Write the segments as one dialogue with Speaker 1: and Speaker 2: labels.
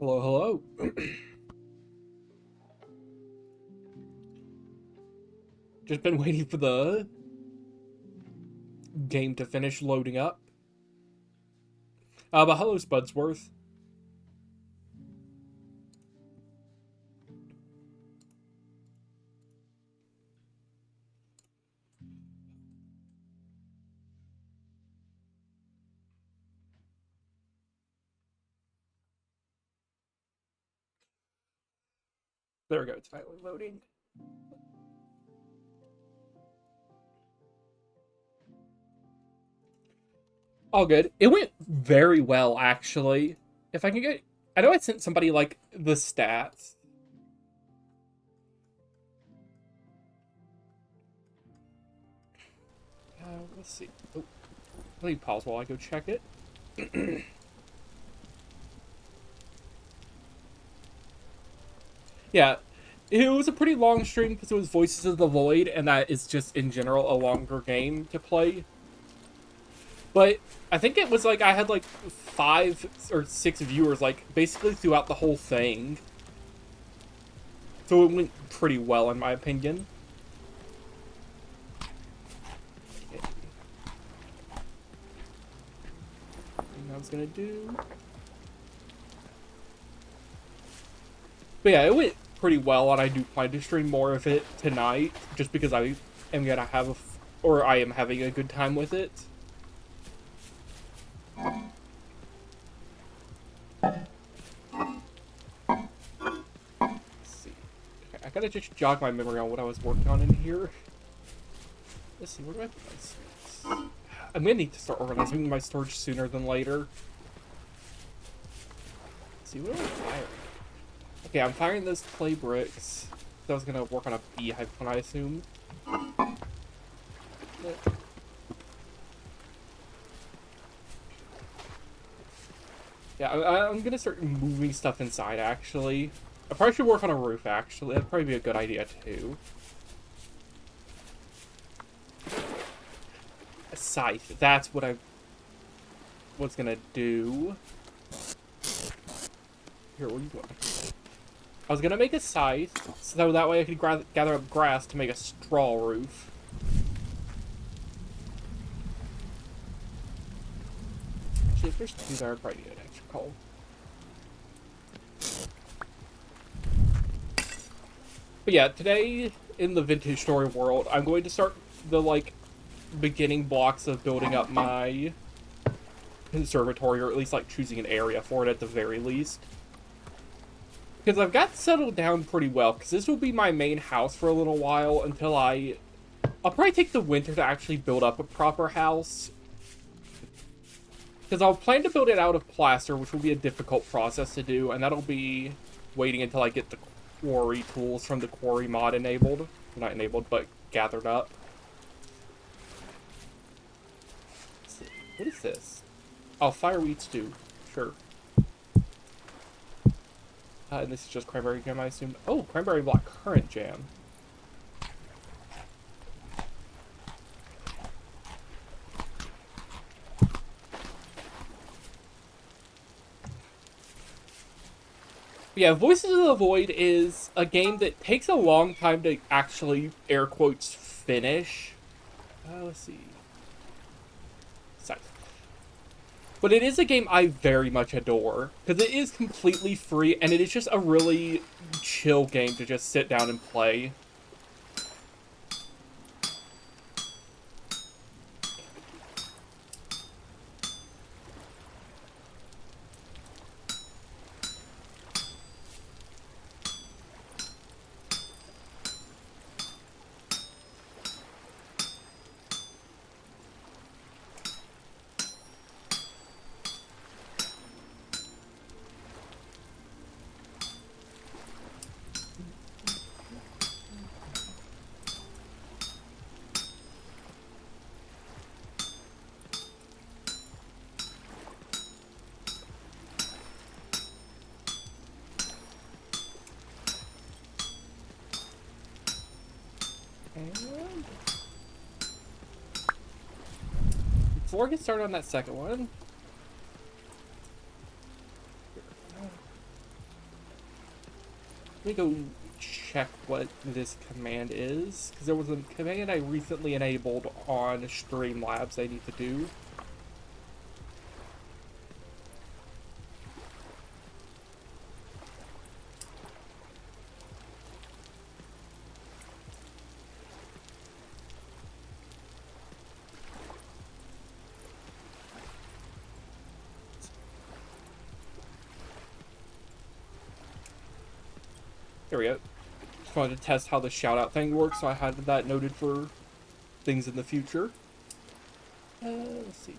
Speaker 1: Hello, hello. Just been waiting for the game to finish loading up. But hello, Spudsworth. There we go, it's finally loading. All good. It went very well, actually. If I can get... I know I sent somebody, like, the stats. Let's see. Oh, let me pause while I go check it. Yeah, it was a pretty long stream because it was Voices of the Void, and that is just, in general, a longer game to play. But I think it was like I had like 5 or 6 viewers like basically throughout the whole thing. So it went pretty well in my opinion. I was gonna do. But yeah, it went pretty well, and I do plan to stream more of it tonight, just because I am gonna have or I am having a good time with it. I gotta just jog my memory on what I was working on in here. Let's see, where do I put my space? I'm gonna need to start organizing my storage sooner than later. Let's see, what am I firing? Okay, I'm firing those clay bricks. I was gonna work on a beehive one, I assume. Yeah, I'm gonna start moving stuff inside, actually. I probably should work on a roof, actually. That'd probably be a good idea, too. A scythe. That's what I was gonna do. Here, what are you doing? I was gonna make a scythe, so that way I could gather up grass to make a straw roof. Actually, if there's 2 there, I'd probably need an extra coal. But yeah, today in the vintage story world, I'm going to start the, like, beginning blocks of building up my conservatory, or at least, like, choosing an area for it at the very least. Because I've got settled down pretty well, because this will be my main house for a little while until I'll probably take the winter to actually build up a proper house. Because I'll plan to build it out of plaster, which will be a difficult process to do, and that'll be waiting until I get the quarry tools from the quarry mod enabled. Not enabled, but gathered up. What is this? Oh, fireweed stew. Sure. And this is just cranberry jam, I assume. Oh, cranberry black currant jam. Yeah, Voices of the Void is a game that takes a long time to actually, air quotes, finish. Let's see. Scythe. But it is a game I very much adore, because it is completely free, and it is just a really chill game to just sit down and play. Before I get started on that second one, me go check what this command is, because there was a command I recently enabled on Streamlabs I need to do. There we go. Just wanted to test how the shout out thing works, so I had that noted for things in the future. Let's see.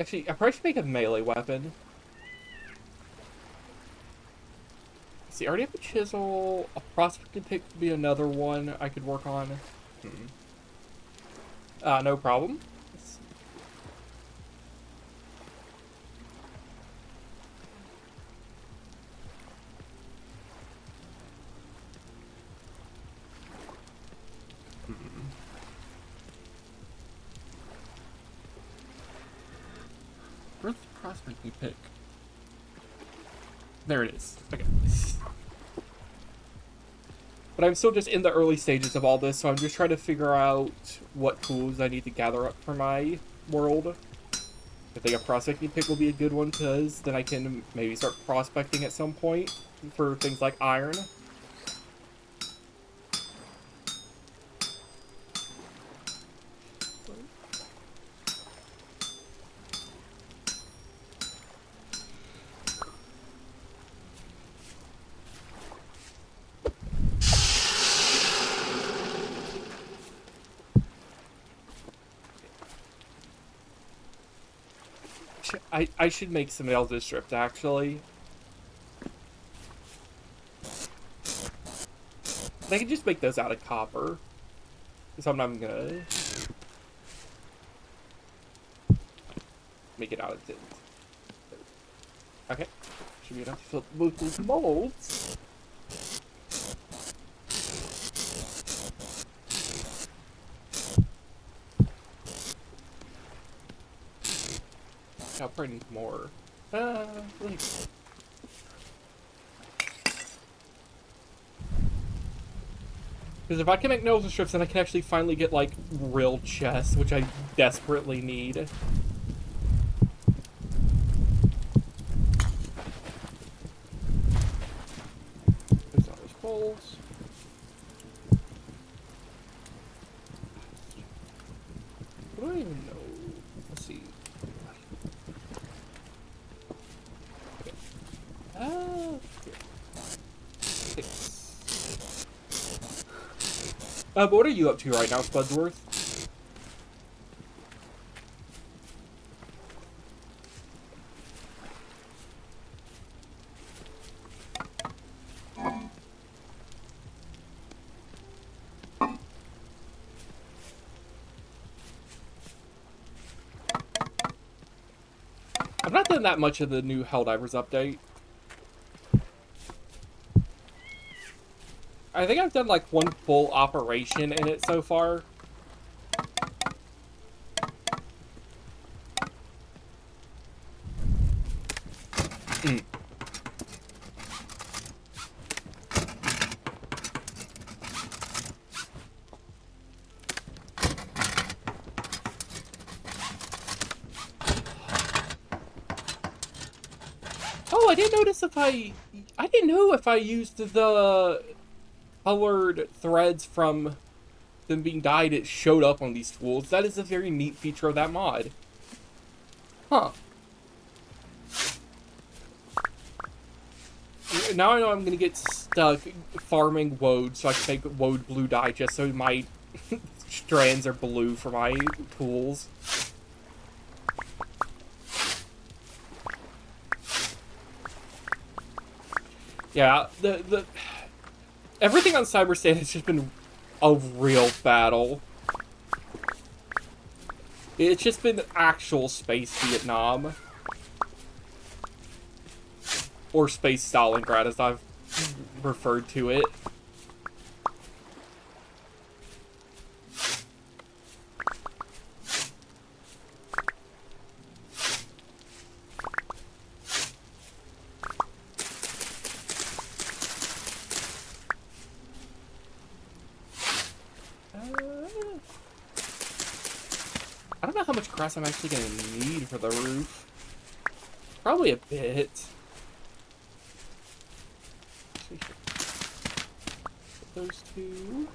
Speaker 1: Actually, I probably should make a melee weapon. Let's see, I already have a chisel. A prospecting pick would be another one I could work on. No problem. Where's the prospecting pick? There it is. Okay. But I'm still just in the early stages of all this, so I'm just trying to figure out what tools I need to gather up for my world. I think a prospecting pick will be a good one, because then I can maybe start prospecting at some point for things like iron. I should make some elder strips, actually. I can just make those out of copper. So I'm not even gonna make it out of tin. Okay. Should be enough to fill both those molds. I'll probably need more. Like... Because if I can make nose strips, then I can actually finally get, like, real chests, which I desperately need. There's all those bowls. What do I even know? Let's see. But what are you up to right now, Spudsworth? I've not done that much of the new Helldivers update. I think I've done like one full operation in it so far. Oh, I didn't notice if I didn't know if I used the colored threads from them being dyed, it showed up on these tools. That is a very neat feature of that mod. Huh. Now I know I'm gonna get stuck farming woad so I can make woad blue dye just so my strands are blue for my tools. Yeah, everything on Cyberstan has just been a real battle. It's just been actual space Vietnam. Or space Stalingrad, as I've referred to it. I don't know how much grass I'm actually going to need for the roof. Probably a bit. Put those two.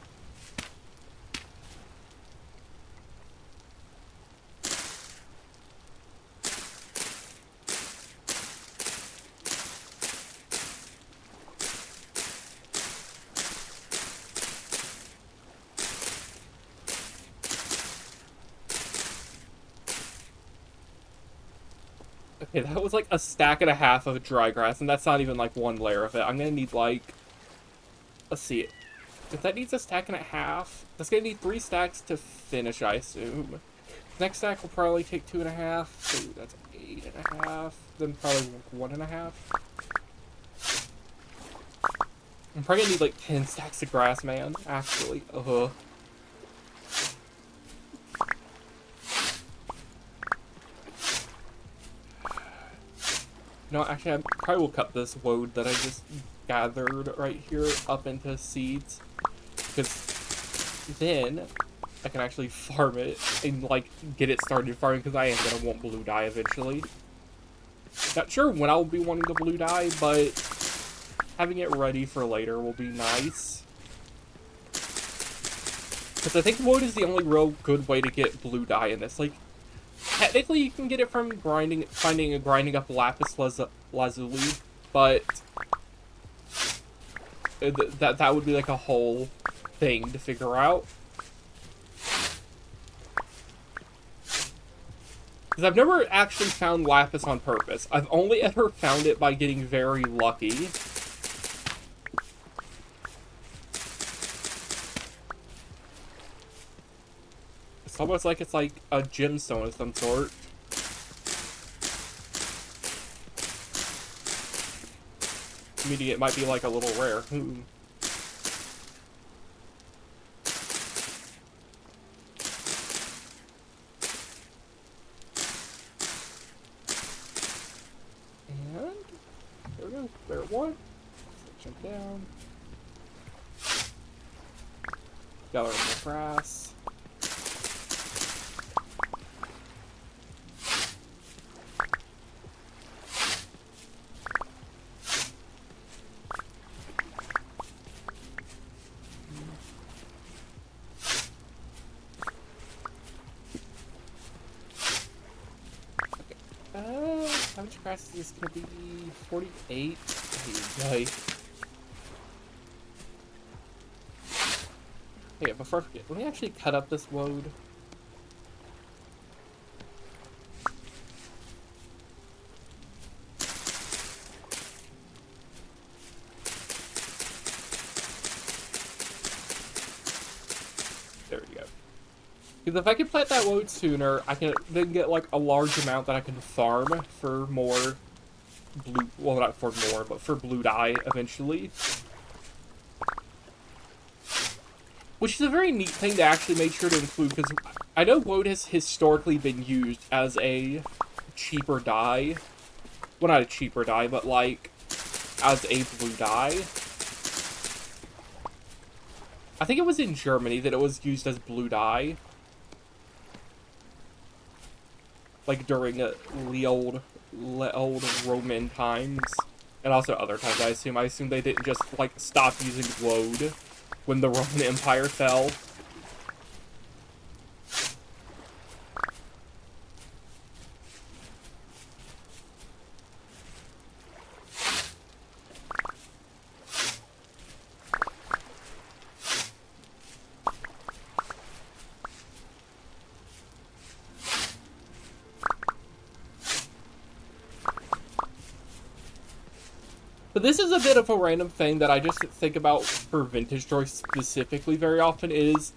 Speaker 1: Okay, that was like a stack and a half of dry grass, and that's not even like one layer of it. I'm gonna need like, let's see, if that needs a stack and a half, that's gonna need 3 stacks to finish, I assume. Next stack will probably take 2.5, so that's 8.5, then probably 1.5. I'm probably gonna need like 10 stacks of grass, man, actually. No, actually, I probably will cut this woad that I just gathered right here up into seeds. Because then I can actually farm it and, like, get it started farming, because I am going to want blue dye eventually. Not sure when I'll be wanting the blue dye, but having it ready for later will be nice. Because I think woad is the only real good way to get blue dye in this. Like, technically, you can get it from finding and grinding up lapis lazuli, but that would be like a whole thing to figure out. Because I've never actually found lapis on purpose. I've only ever found it by getting very lucky. It's almost like it's like a gemstone of some sort. Meaning it might be like a little rare. And there we go. There one. Jump down. Gather more grass. How much grass is this gonna be? 48? Hey, yeah, before I forget, let me actually cut up this woad. There we go. Because if I can plant that woad sooner, I can then get like a large amount that I can farm for more blue, well, not for more, but for blue dye eventually. Which is a very neat thing to actually make sure to include, because I know woad has historically been used as a cheaper dye. Well, not a cheaper dye, but like as a blue dye. I think it was in Germany that it was used as blue dye. Like during the old Roman times. And also other times, I assume. I assume they didn't just, like, stop using woad when the Roman Empire fell. But this is a bit of a random thing that I just think about for Vintage Joy specifically very often is,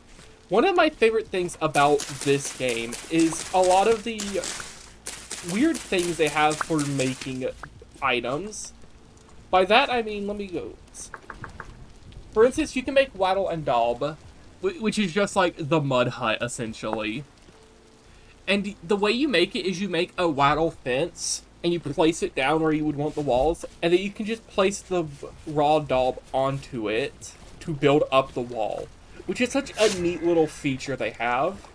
Speaker 1: one of my favorite things about this game is a lot of the weird things they have for making items. By that I mean, let me go. For instance, you can make wattle and daub, which is just like the mud hut, essentially. And the way you make it is you make a wattle fence, and you place it down where you would want the walls, and then you can just place the raw daub onto it to build up the wall. which is such a neat little feature they have.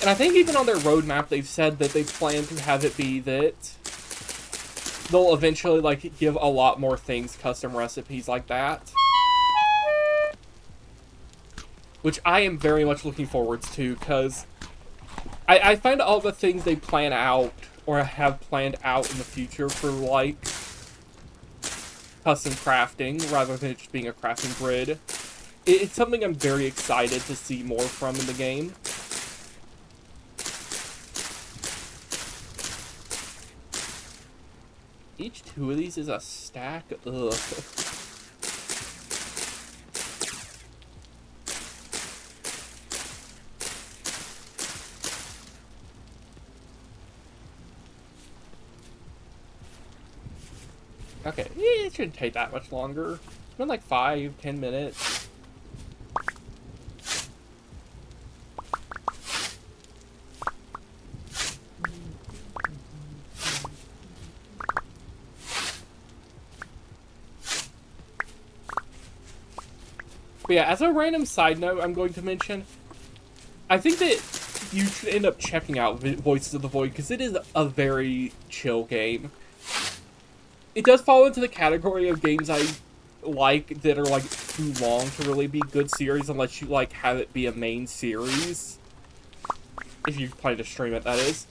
Speaker 1: And I think even on their roadmap, they've said that they plan to have it be that they'll eventually, like, give a lot more things custom recipes like that. Which I am very much looking forward to, because I find all the things they plan out, or have planned out in the future for, like, custom crafting, rather than it just being a crafting grid, it's something I'm very excited to see more from in the game. Each two of these is a stack? Ugh. Okay, it shouldn't take that much longer. It's been like 5-10 minutes. But yeah, as a random side note, I'm going to mention, I think that you should end up checking out Voices of the Void, because it is a very chill game. It does fall into the category of games I like that are, like, too long to really be good series, unless you, like, have it be a main series. If you plan to stream it, that is.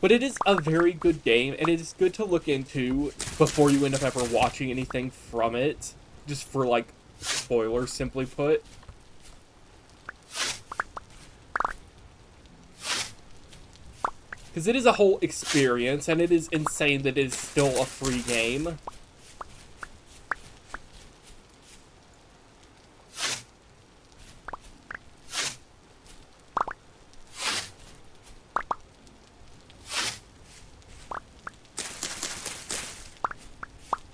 Speaker 1: But it is a very good game, and it is good to look into before you end up ever watching anything from it. Just for, like, spoilers, simply put. Because it is a whole experience, and it is insane that it is still a free game.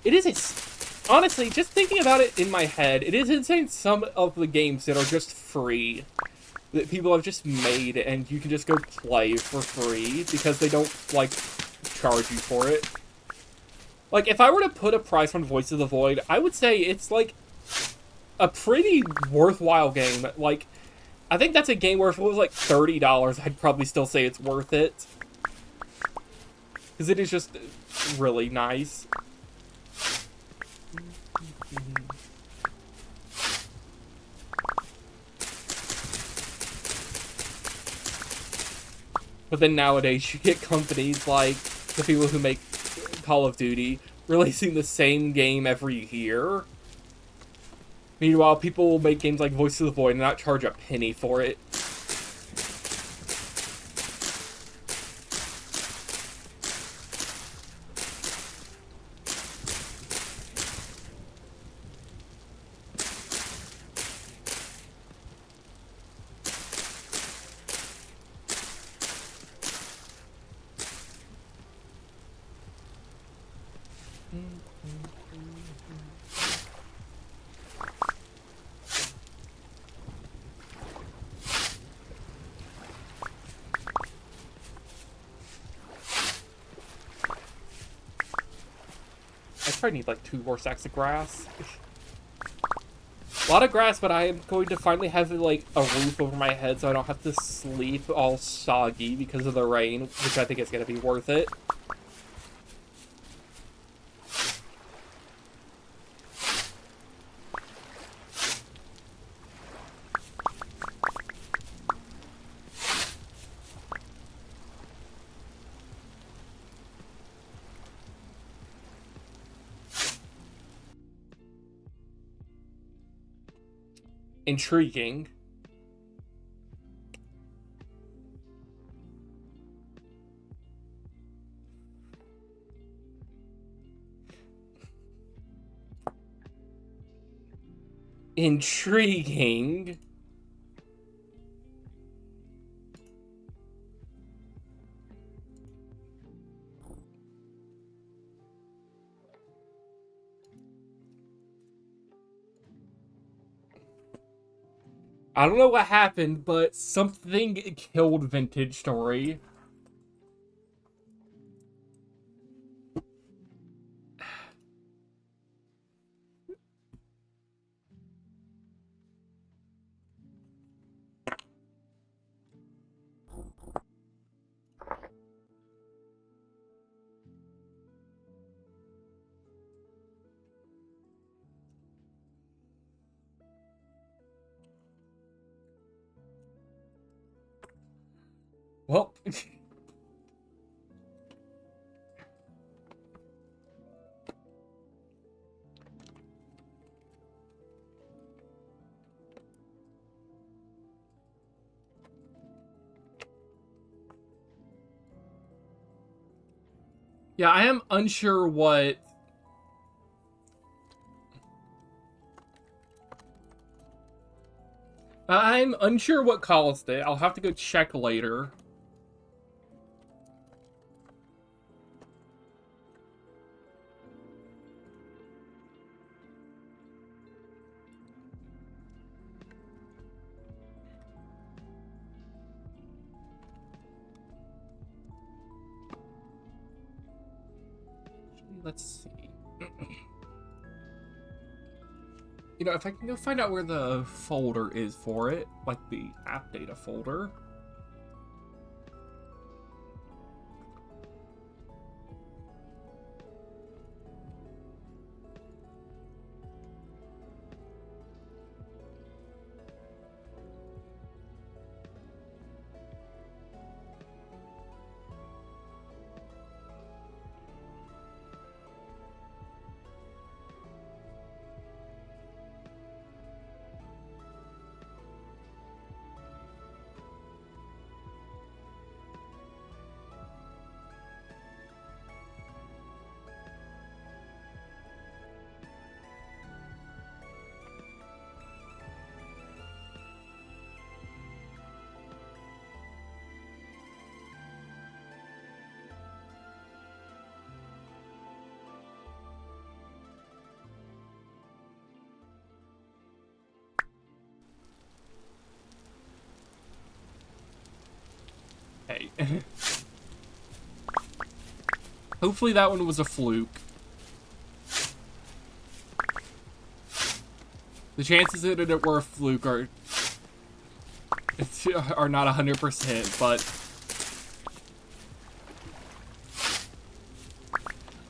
Speaker 1: It is, honestly, just thinking about it in my head, it is insane some of the games that are just free, that people have just made, and you can just go play for free, because they don't, like, charge you for it. Like, if I were to put a price on Voice of the Void, I would say it's, like, a pretty worthwhile game. Like, I think that's a game where if it was, like, $30, I'd probably still say it's worth it. Because it is just really nice. But then nowadays, you get companies like the people who make Call of Duty releasing the same game every year. Meanwhile, people will make games like Voice of the Void and not charge a penny for it. I probably need like 2 more stacks of grass. A lot of grass, but I am going to finally have like a roof over my head so I don't have to sleep all soggy because of the rain, which I think is going to be worth it. Intriguing. Intriguing. I don't know what happened, but something killed Vintage Story. Well, yeah, I am unsure what... I'm unsure what caused it. I'll have to go check later. Let's see. You know, if I can go find out where the folder is for it, like the app data folder. Hey. Hopefully that one was a fluke. The chances that it were a fluke are not 100%,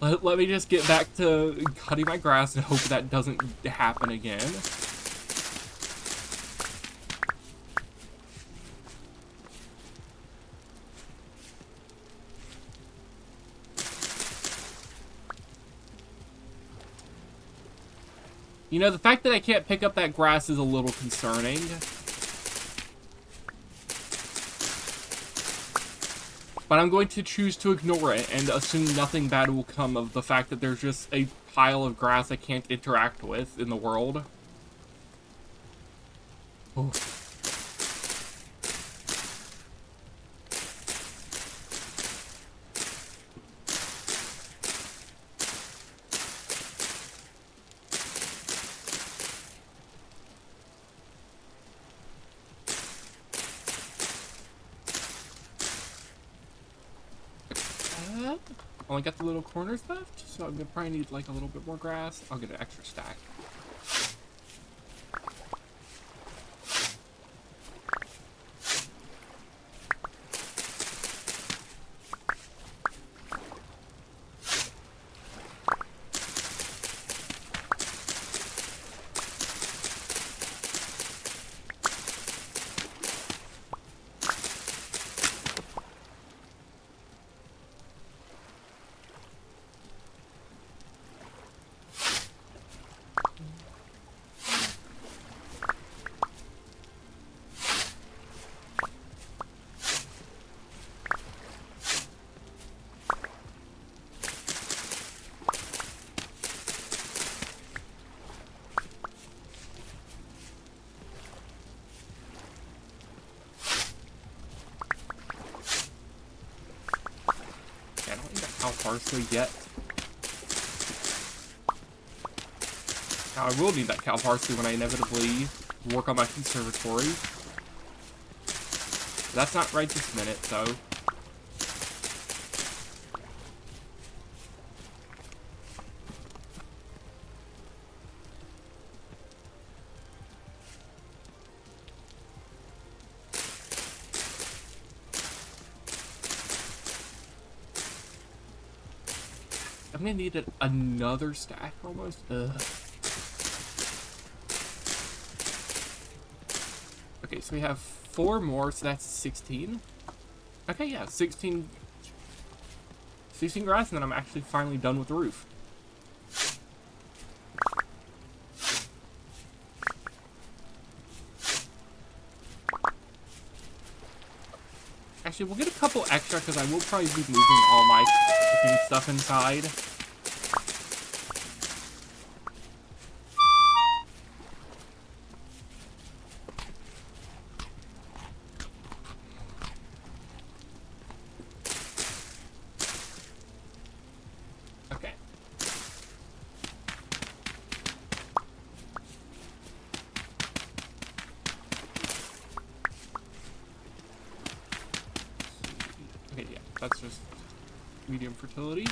Speaker 1: but let me just get back to cutting my grass and hope that doesn't happen again. You know, the fact that I can't pick up that grass is a little concerning. But I'm going to choose to ignore it and assume nothing bad will come of the fact that there's just a pile of grass I can't interact with in the world. Oh. Only got the little corners left, so I'm gonna probably need like a little bit more grass. I'll get an extra stack. Parsley yet. Now I will need that cow parsley when I inevitably work on my conservatory. That's not right this minute, though. I'm gonna need another stack almost. Ugh. Okay, so we have 4 more, so that's 16. Okay, yeah, 16 grass, and then I'm actually finally done with the roof. Actually, we'll get a couple extra, because I will probably be moving all my cooking stuff inside. Okay. Okay, yeah, that's just medium fertility.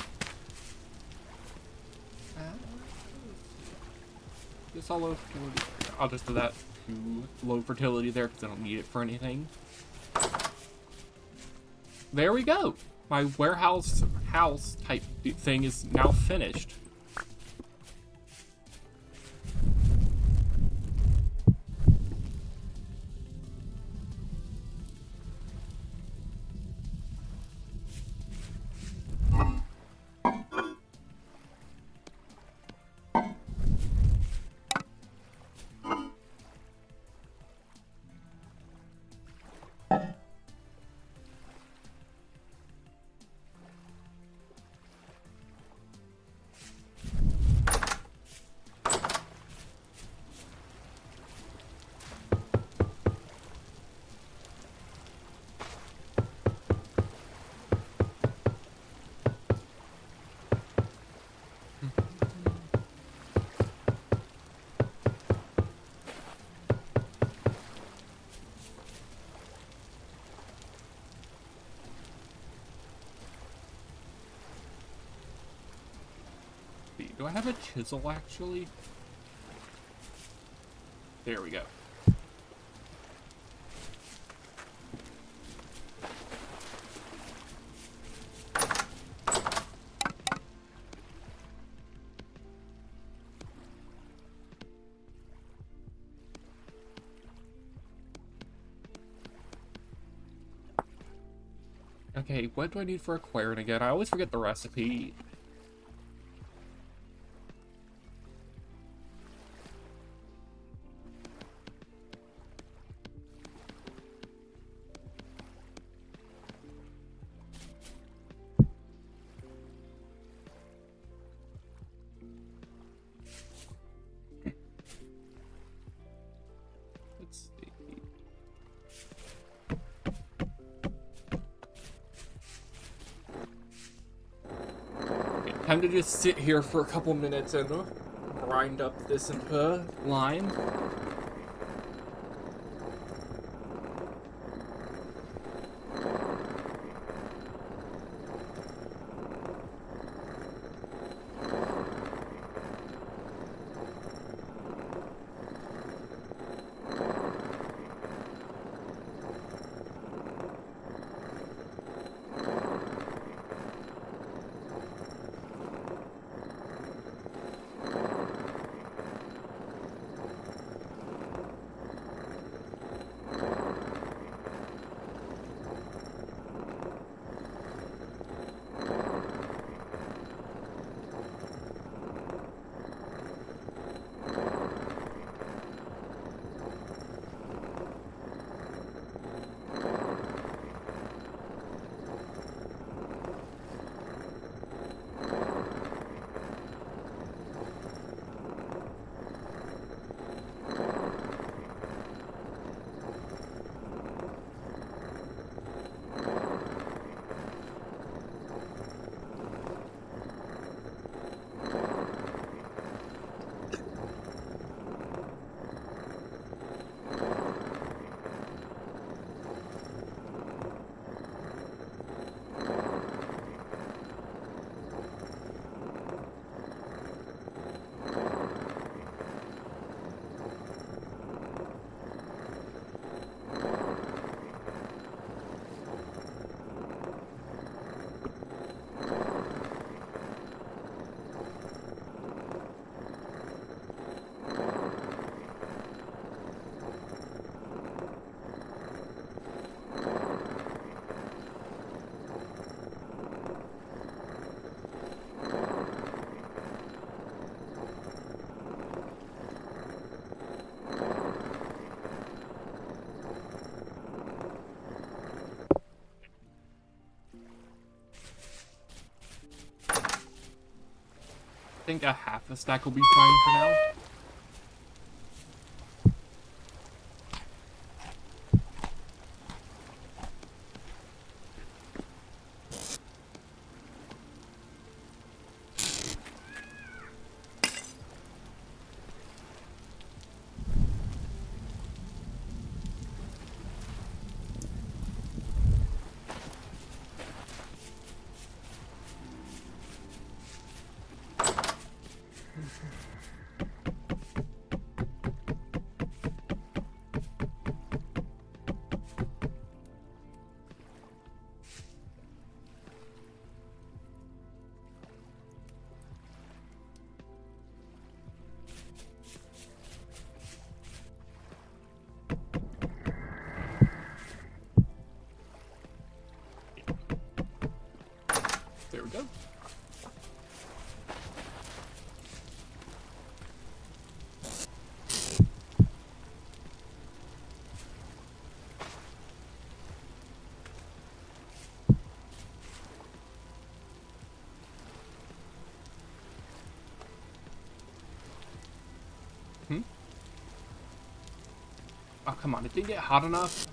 Speaker 1: This all low fertility. I'll just do that to low fertility there because I don't need it for anything. There we go. My warehouse house type thing is now finished. Do I have a chisel, actually? There we go. Okay, what do I need for acquiring again? I always forget the recipe. Let's see. Okay, time to just sit here for a couple minutes and grind up this into lime. think a half a stack will be fine for now. There we go. Oh, come on. It didn't get hot enough.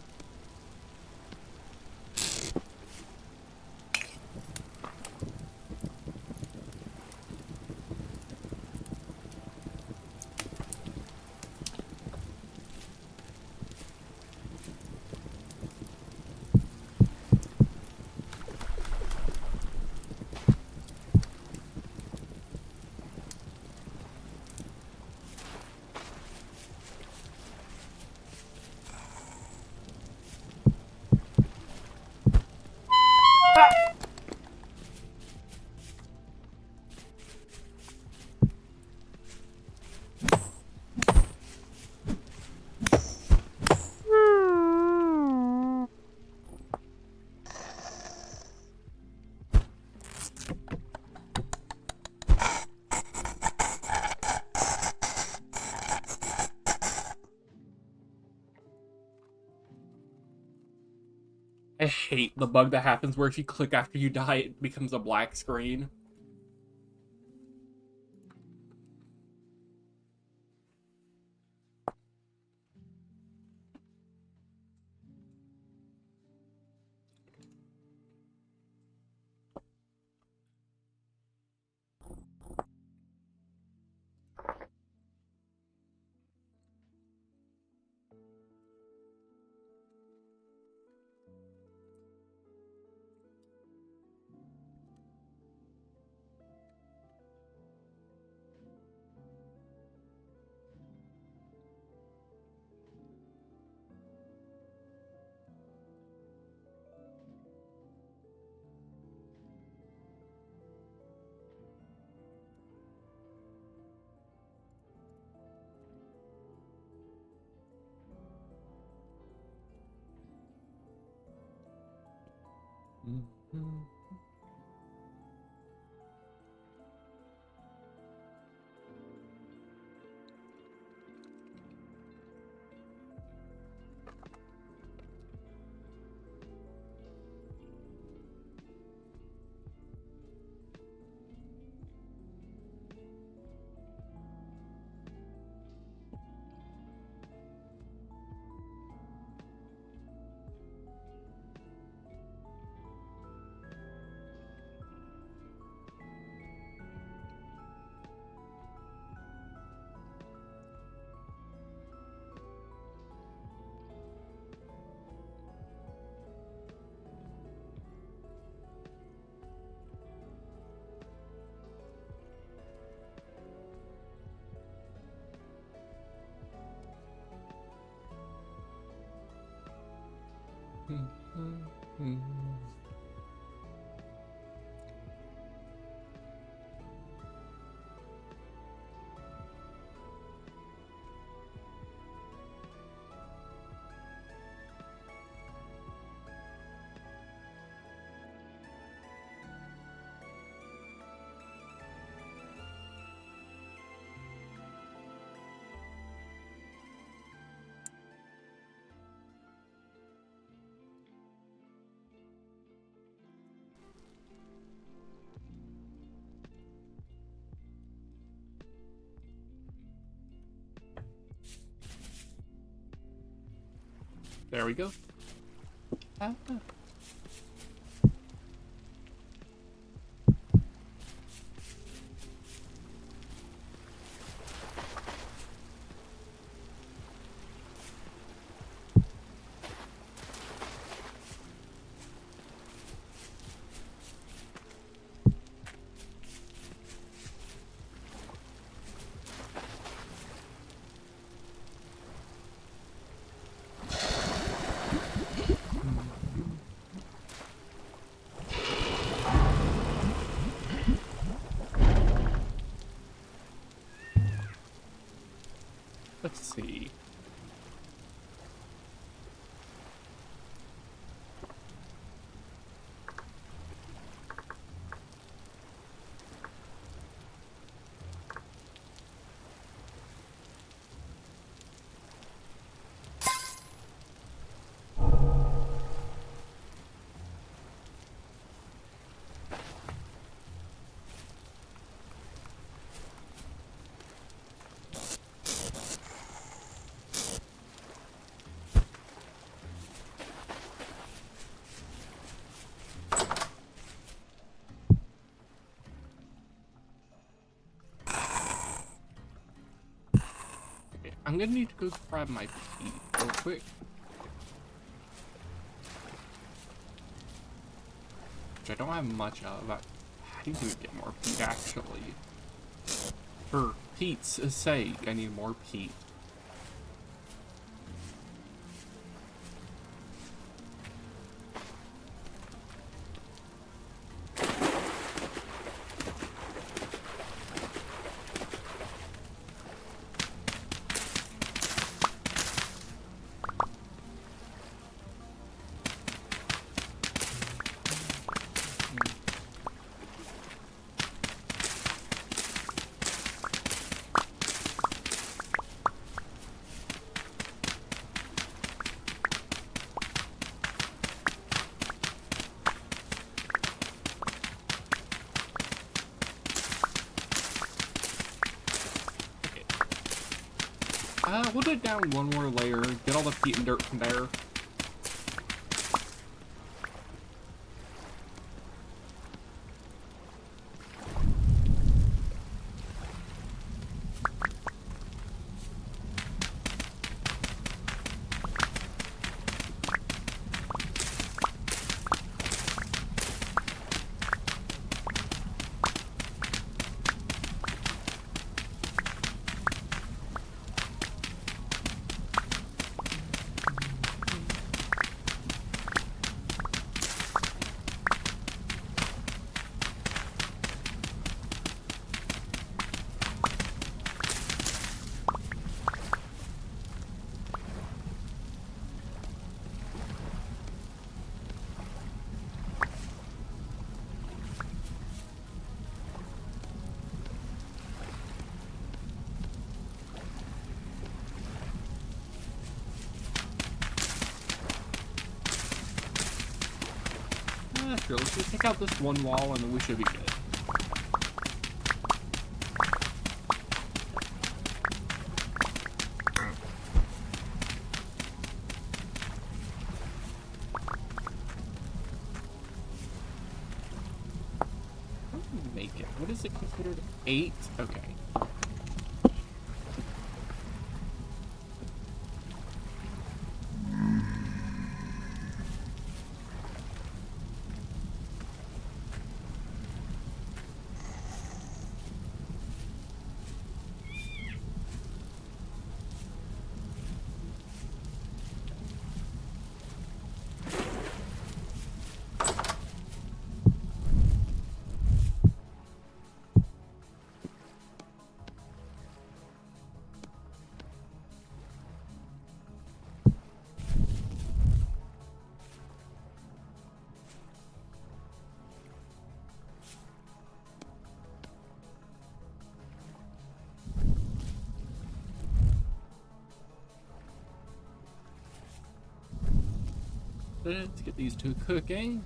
Speaker 1: I hate the bug that happens where if you click after you die, it becomes a black screen. There we go. Let's see. I'm gonna need to go grab my peat real quick. Which I don't have much of. I need to get more peat, actually. For peat's sake, I need more peat. We'll do it down one more layer, get all the peat and dirt from there. Sure, let's just take out this one wall and then we should be good. Make it. What is it considered? 8? Okay. Let's get these two cooking.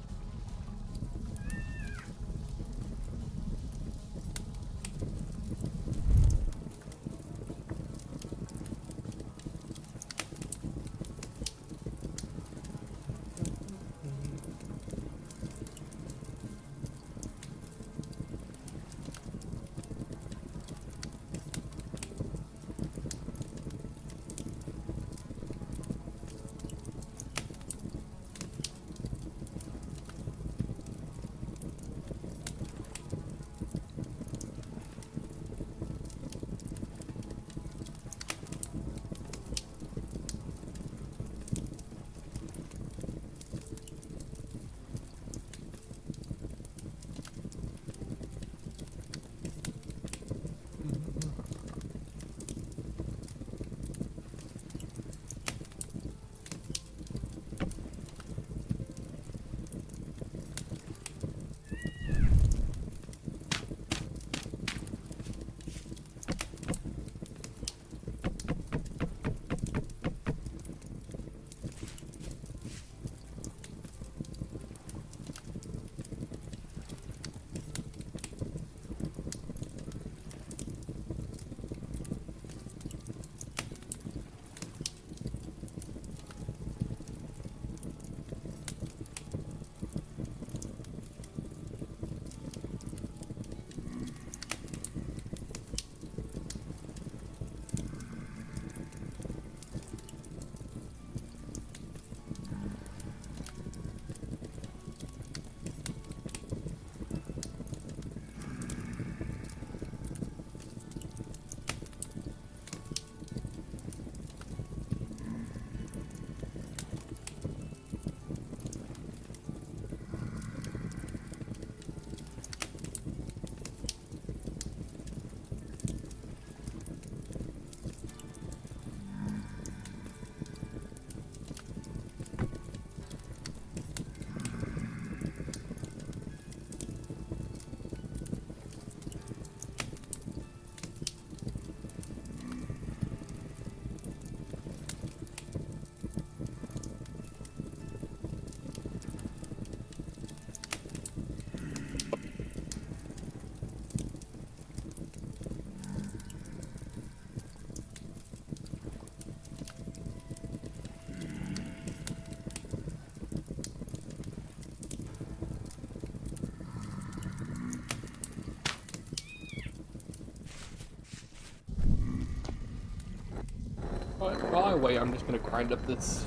Speaker 1: my way, I'm just gonna grind up this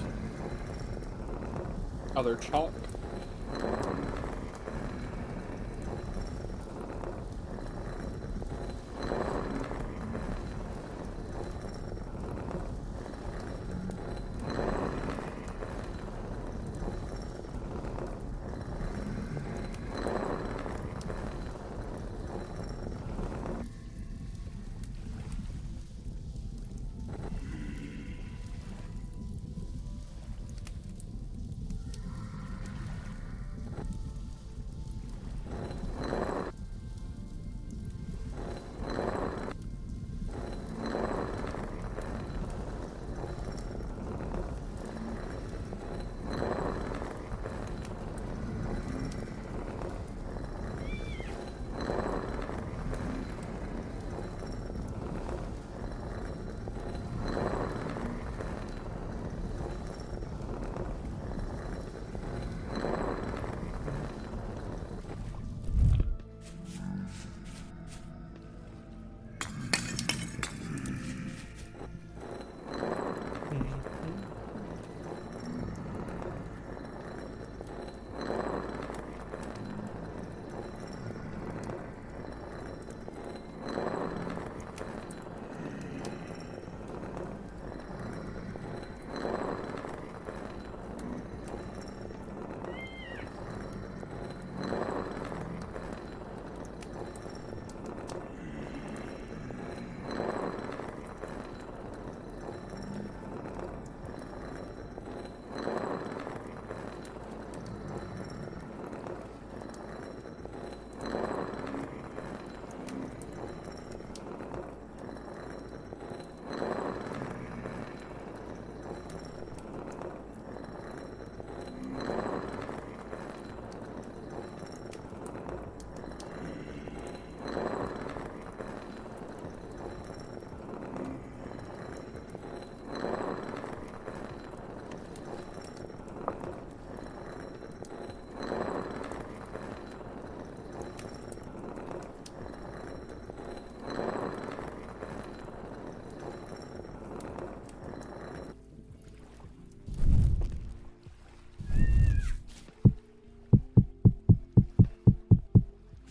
Speaker 1: other chalk.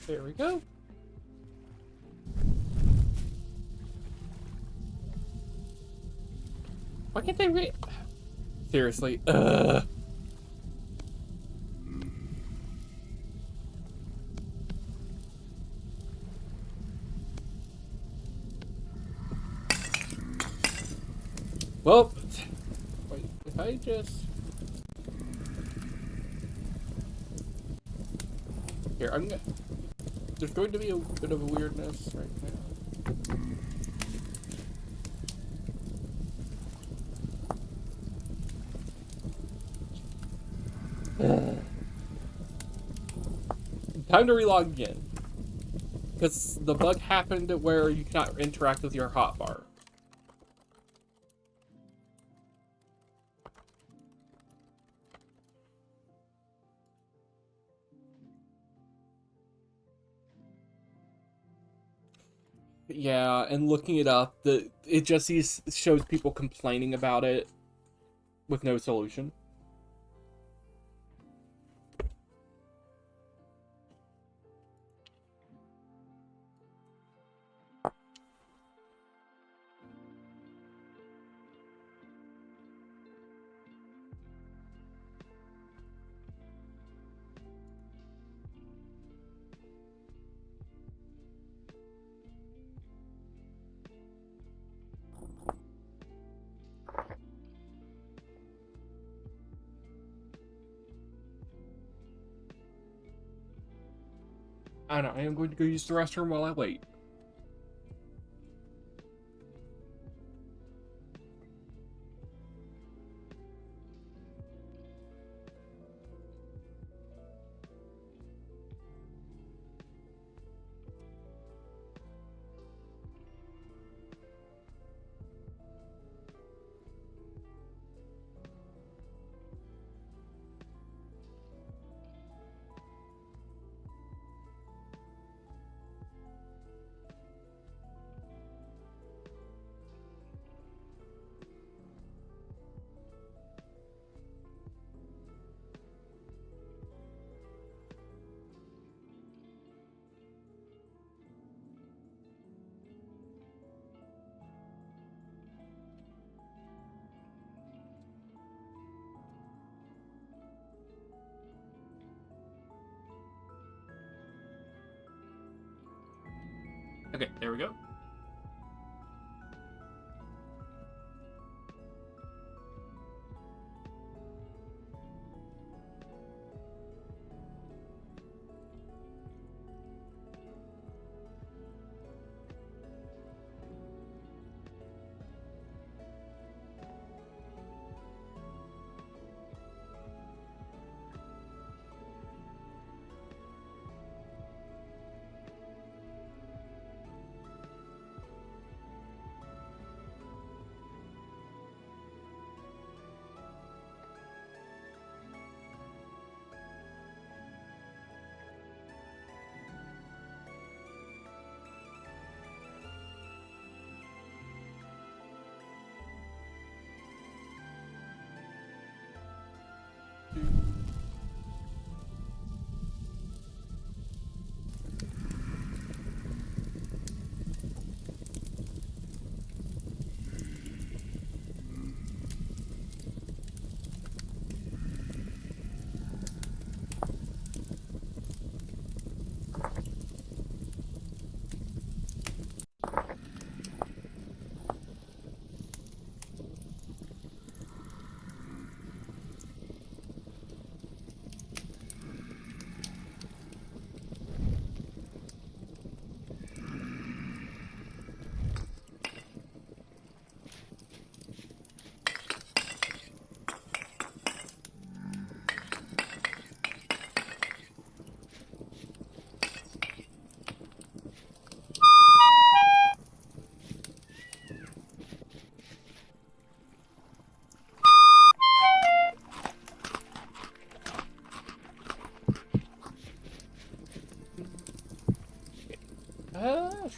Speaker 1: There we go. Why can't they read? Seriously. Well, wait, if I just... Here, I'm gonna... There's going to be a bit of a weirdness right now. Time to relog again. Because the bug happened where you cannot interact with your hotbar. Yeah, and looking it up, it just shows people complaining about it with no solution. I know, I am going to go use the restroom while I wait. Okay, there we go.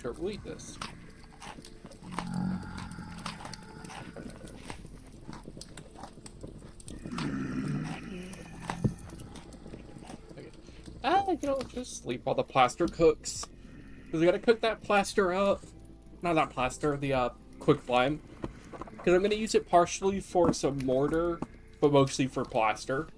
Speaker 1: Sure, we'll eat this. Okay. Just sleep while the plaster cooks. Because we gotta cook that plaster up. Not that plaster, the quick lime. Because I'm gonna use it partially for some mortar, but mostly for plaster.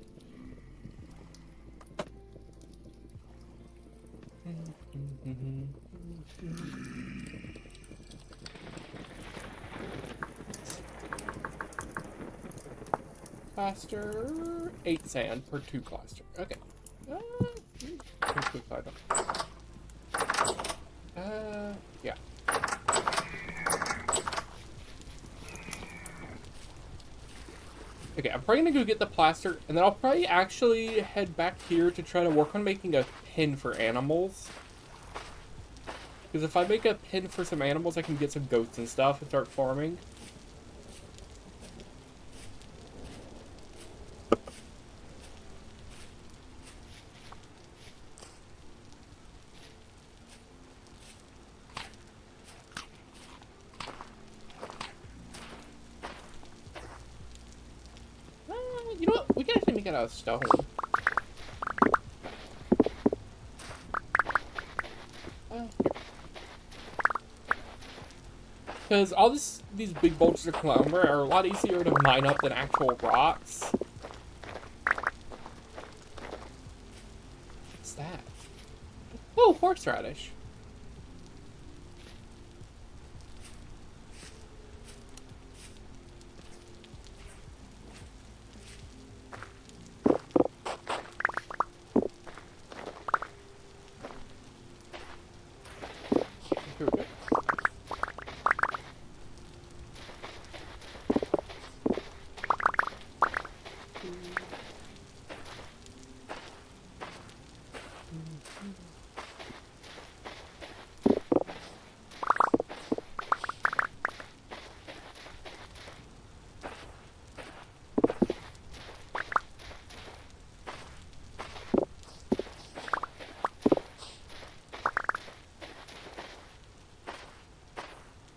Speaker 1: Plaster, 8 sand per 2 plaster. Okay. Quick item. Yeah. Okay, I'm probably gonna go get the plaster, and then I'll probably actually head back here to try to work on making a pin for animals. Because if I make a pin for some animals, I can get some goats and stuff and start farming. You know what? We can actually make it out of stone. Because all these big bolts of climber are a lot easier to mine up than actual rocks. What's that? Oh, horseradish. Here we go.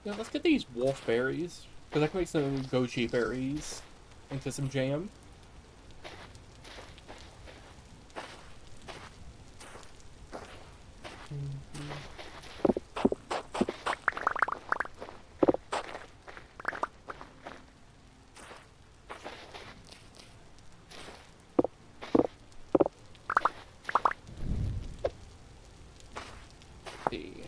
Speaker 1: Yeah, let's get these wolf berries, because I can make some goji berries into some jam. See.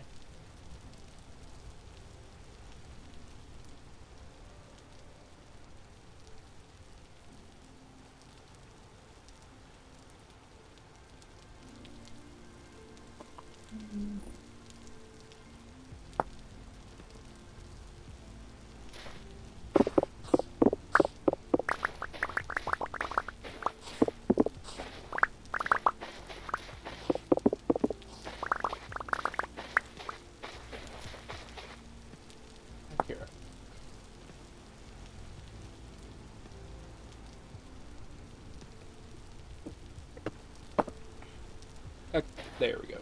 Speaker 1: Uh, there we go.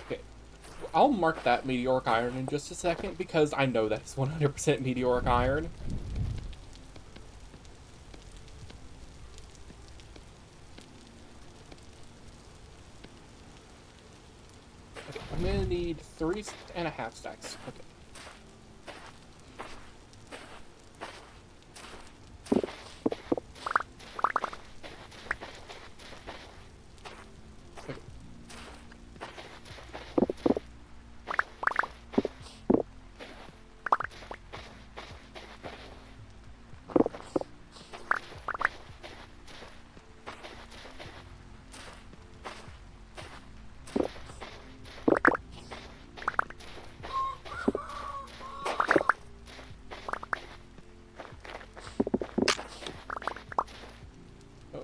Speaker 1: Okay. I'll mark that meteoric iron in just a second because I know that's 100% meteoric iron. Okay, I'm gonna need 3.5 stacks. Okay. Okay. Oh.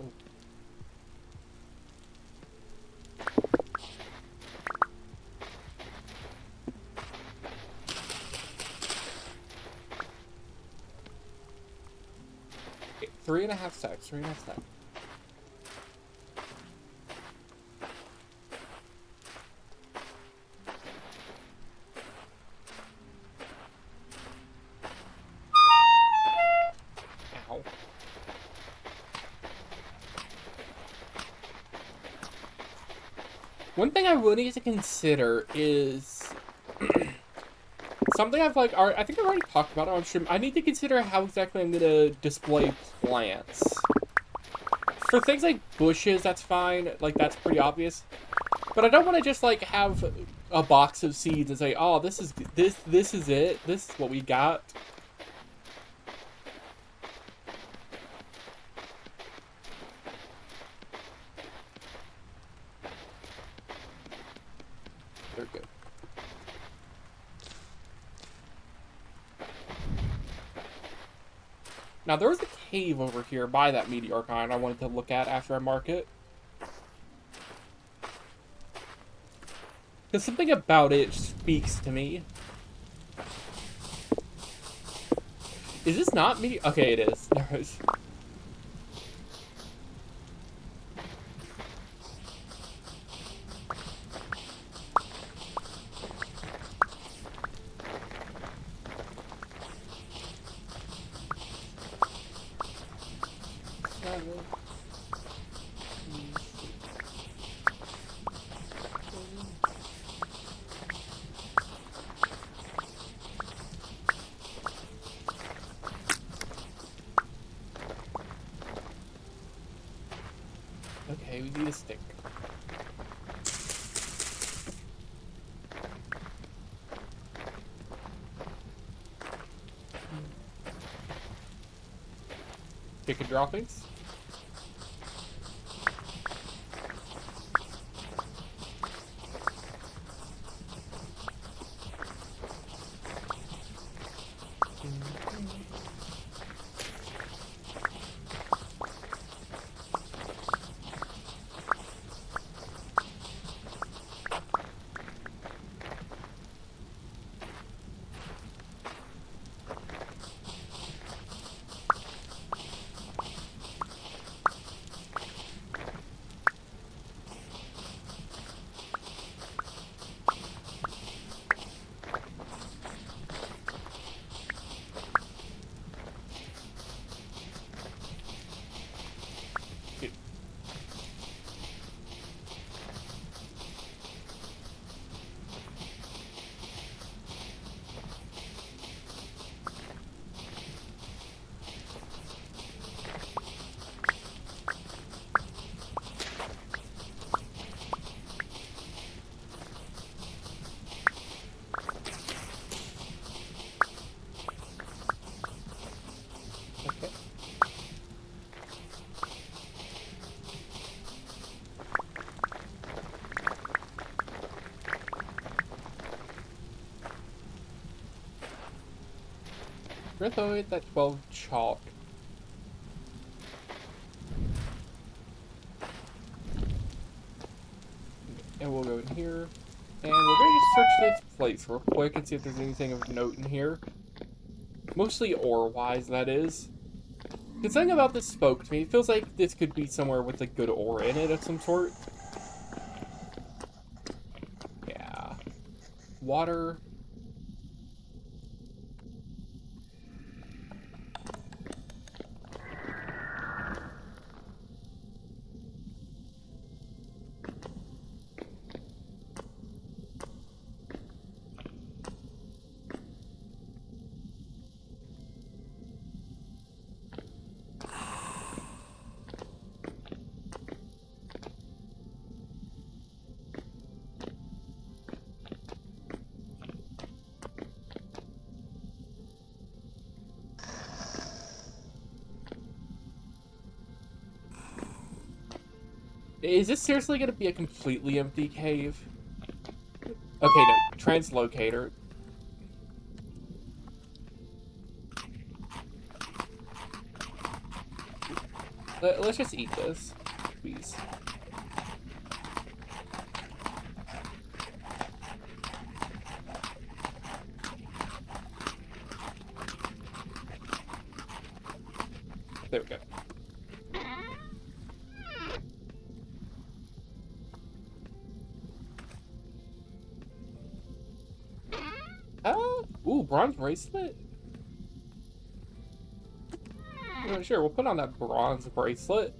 Speaker 1: Okay, 3.5 stacks. 3.5 stacks. Ow. One thing I really need to consider is something I've like. I think I've already talked about it on stream. I need to consider how exactly I'm gonna display plants. For things like bushes, that's fine. Like that's pretty obvious. But I don't want to just like have a box of seeds and say, "Oh, this is it. This is what we got." They're good. Now there was a cave over here by that meteoric iron I wanted to look at after I mark it. Because something about it speaks to me. Is this not me? Okay, it is. Okay, we need a stick. Chicken droppings. We're gonna throw away that 12 chalk. And we'll go in here. And we're going to search this place real quick and see if there's anything of note in here. Mostly ore-wise, that is. Because something about this spoke to me. It feels like this could be somewhere with a good ore in it of some sort. Yeah. Water. Is this seriously going to be a completely empty cave? Okay, no. Translocator. Let's just eat this, please. There we go. Ooh, bronze bracelet? Sure, we'll put on that bronze bracelet.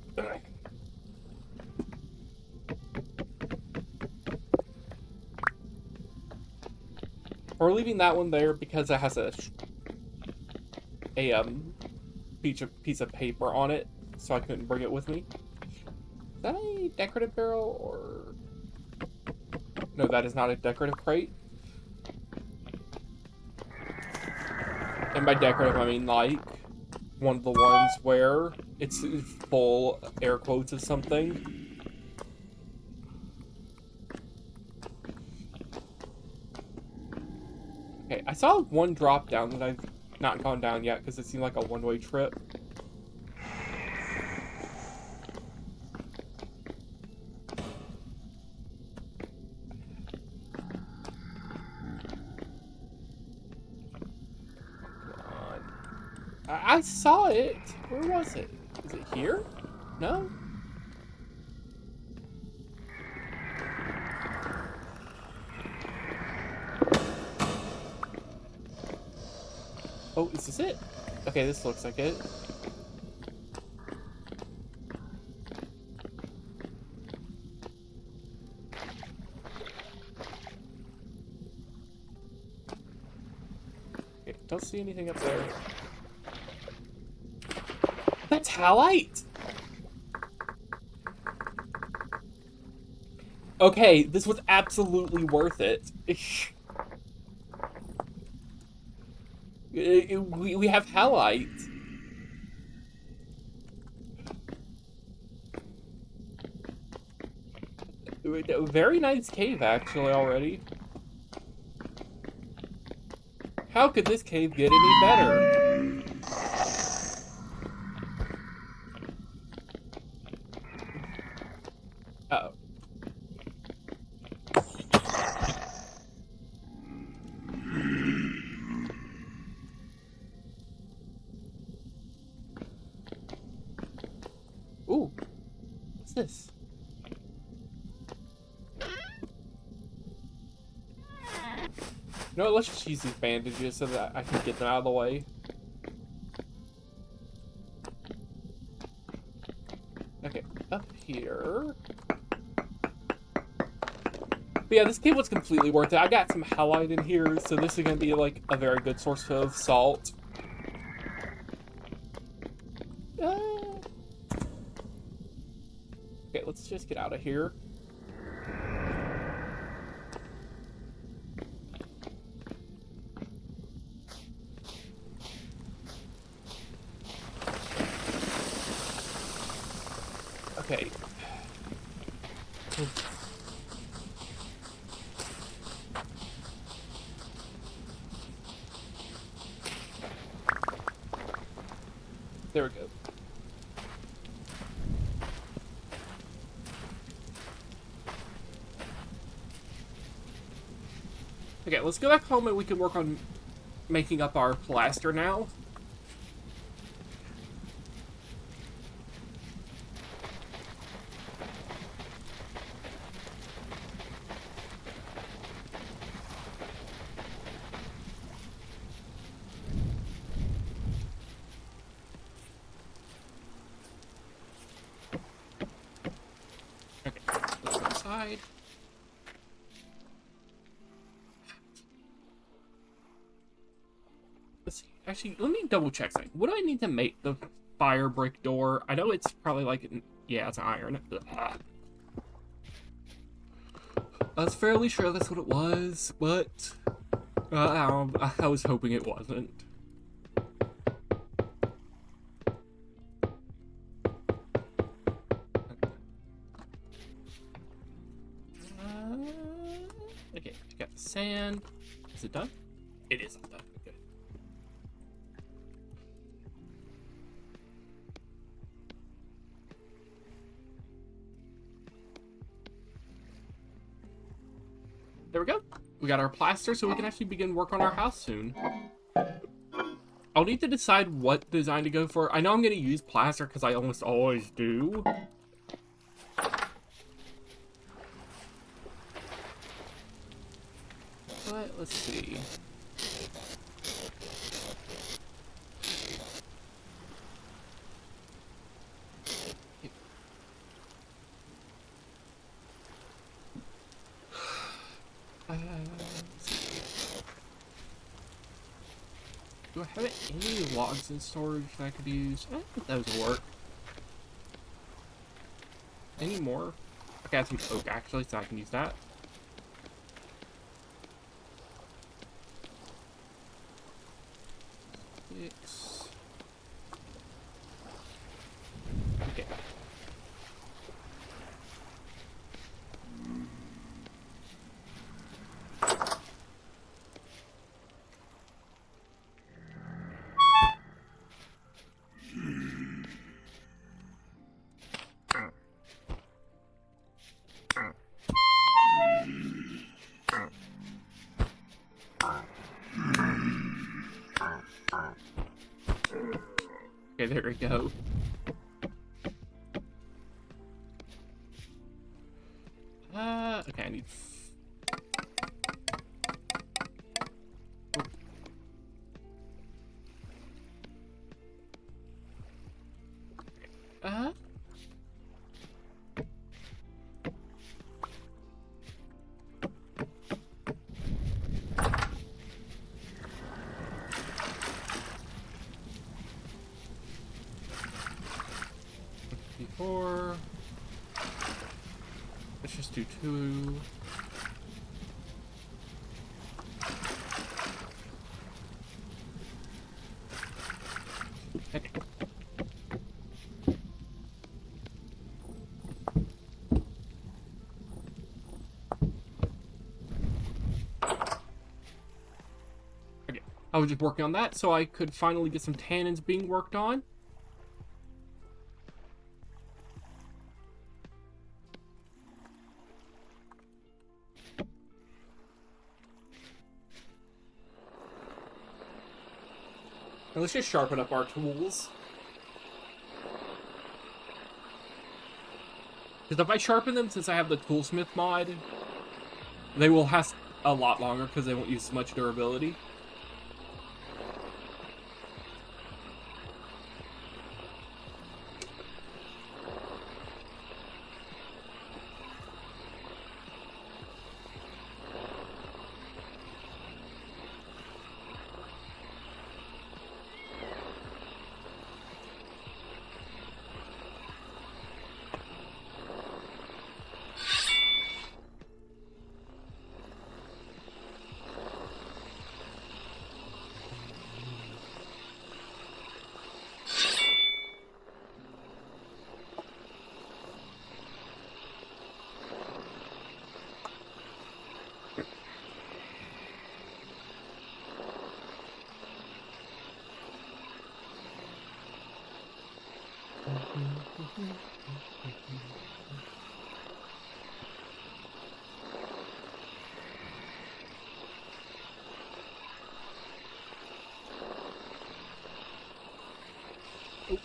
Speaker 1: We're leaving that one there because it has a piece of paper on it, so I couldn't bring it with me. Is that a decorative barrel, or... No, that is not a decorative crate. And by decorative, I mean, like, one of the ones where it's full, air quotes, of something. Okay, I saw one drop down that I've not gone down yet because it seemed like a one-way trip. I saw it. Where was it? Is it here? No? Oh, is this it? Okay, this looks like it. Okay, don't see anything up there. That's halite! Okay, this was absolutely worth it. We have halite. Very nice cave, actually, already. How could this cave get any better? Uh-oh. Ooh. What's this? You know what, let's just use these bandages so that I can get them out of the way. Okay, up here. But yeah, this cave was completely worth it. I got some halite in here, so this is going to be like a very good source of salt. Okay, let's just get out of here. Okay. There we go. Okay, let's go back home and we can work on making up our plaster now. Okay, let's go inside. Let's see. Actually, let me double check something. What do I need to make the fire brick door? I know it's probably like, yeah, it's an iron. I was fairly sure that's what it was, but I was hoping it wasn't. Okay, I got the sand. Is it done? It is done. Okay. There we go. We got our plaster, so we can actually begin work on our house soon. I'll need to decide what design to go for. I know I'm going to use plaster because I almost always do. But let's see. Do I have any logs in storage that I could use? I think those will work. Any more? I got some oak actually, so I can use that. Six. Okay. Okay, there we go. Okay, I need... Uh... 4. Let's just do 2. Okay. Okay. I was just working on that so I could finally get some tannins being worked on. And let's just sharpen up our tools. Because if I sharpen them, since I have the toolsmith mod, they will last a lot longer because they won't use as much durability. Oh.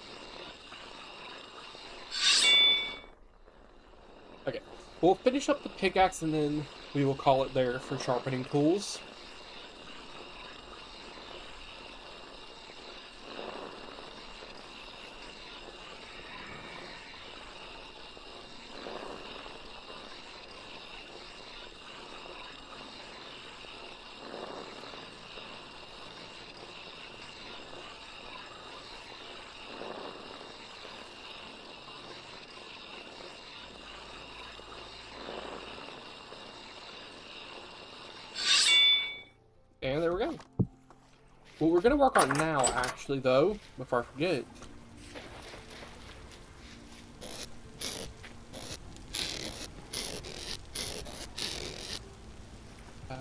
Speaker 1: Okay. We'll finish up the pickaxe and then we will call it there for sharpening tools. And there we go. What we're going to work on now, actually, though, before I forget,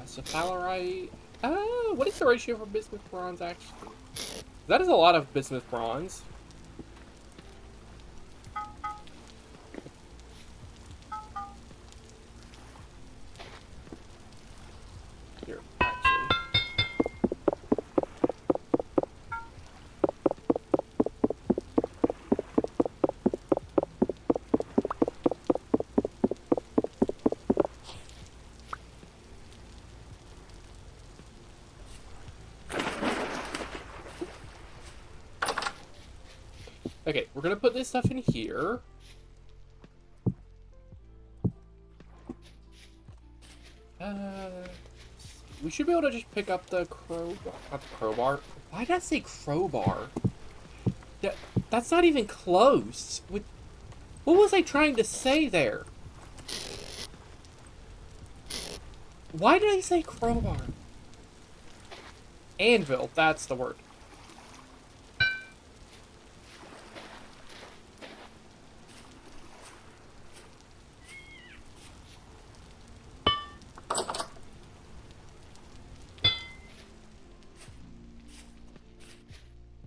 Speaker 1: Cephalerite. What is the ratio for bismuth bronze, actually? That is a lot of bismuth bronze. Here, actually. Okay, we're gonna put this stuff in here. We should be able to just pick up the crowbar. Not the crowbar. Why did I say crowbar? That's not even close. What was I trying to say there? Why did I say crowbar? Anvil, that's the word.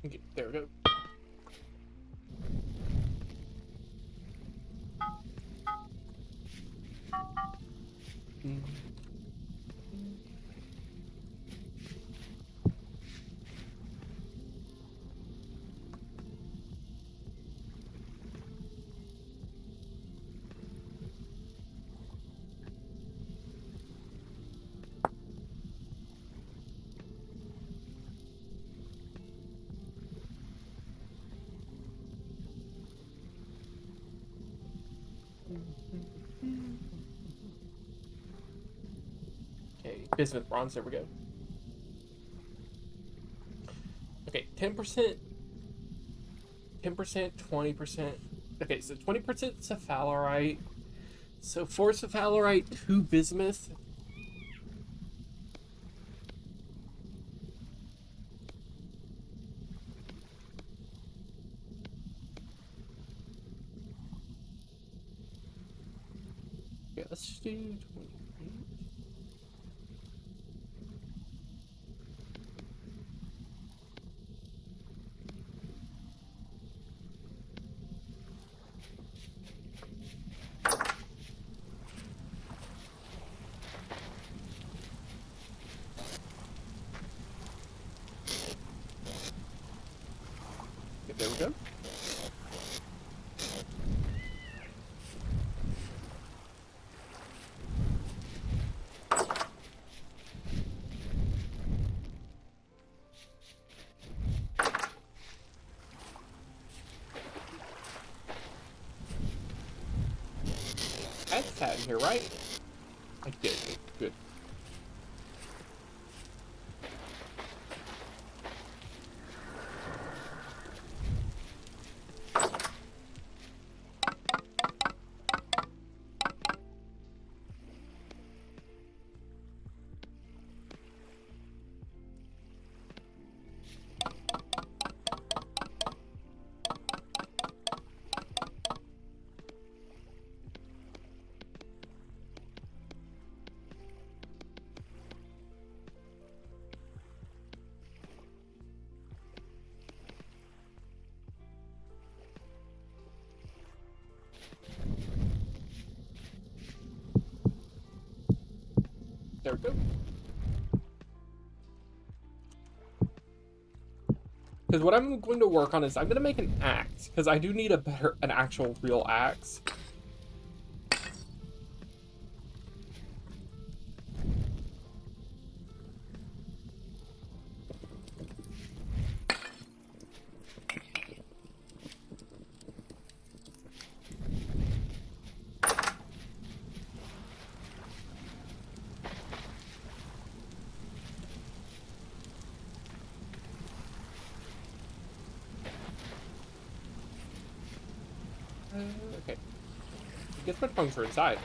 Speaker 1: Okay, there we go. Okay, bismuth bronze, there we go. Okay, 10%, 10%, 20%. Okay, so 20% cephalerite. So 4 cephalerite, 2 bismuth. Yeah, let's just do 28. Okay, there we go. I had that in here, right? I did. Good. There we go. Because what I'm going to work on is I'm going to make an axe. Because I do need an actual real axe. Okay. I guess my tongues are inside.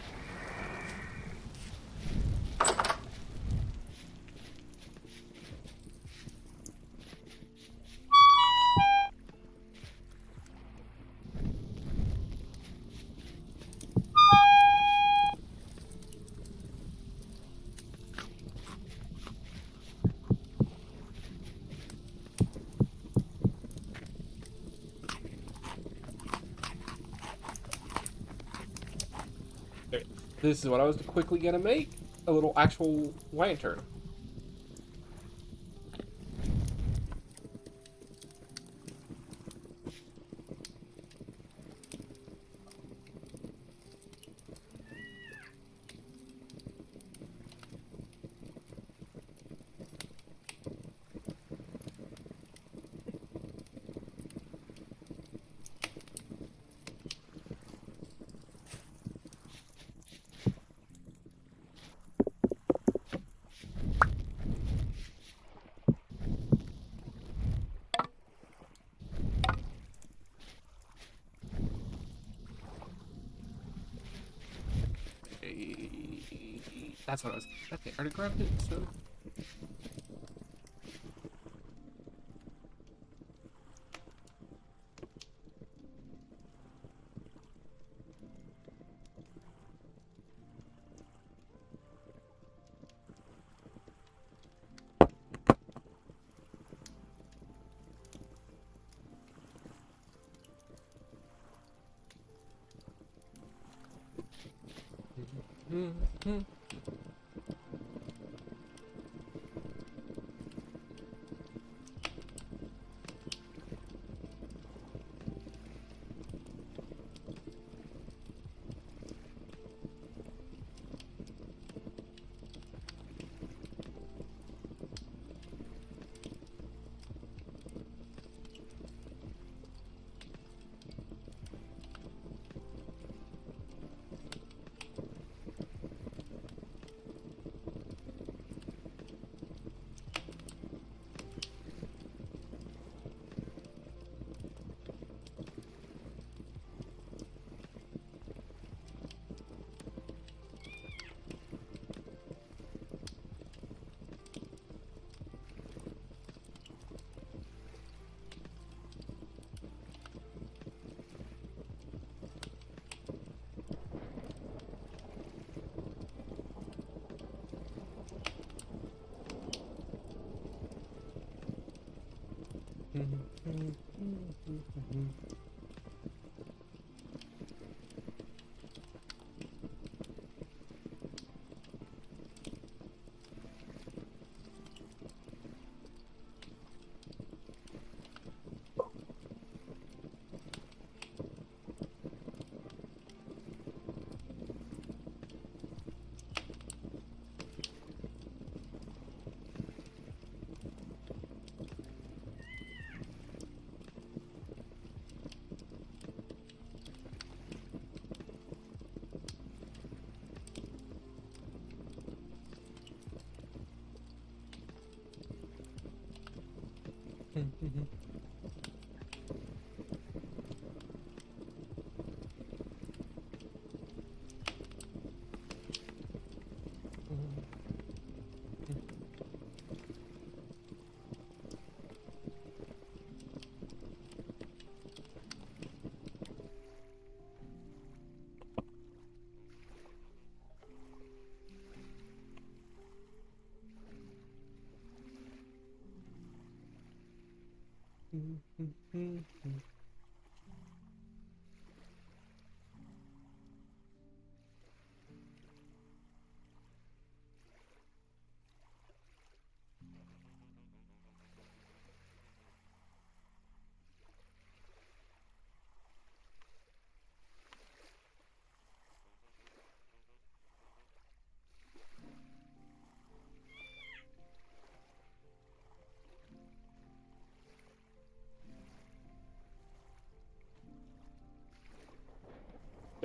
Speaker 1: Okay. This is what I was quickly going to make. A little actual lantern. That's what I was. Okay, I already grabbed it, so.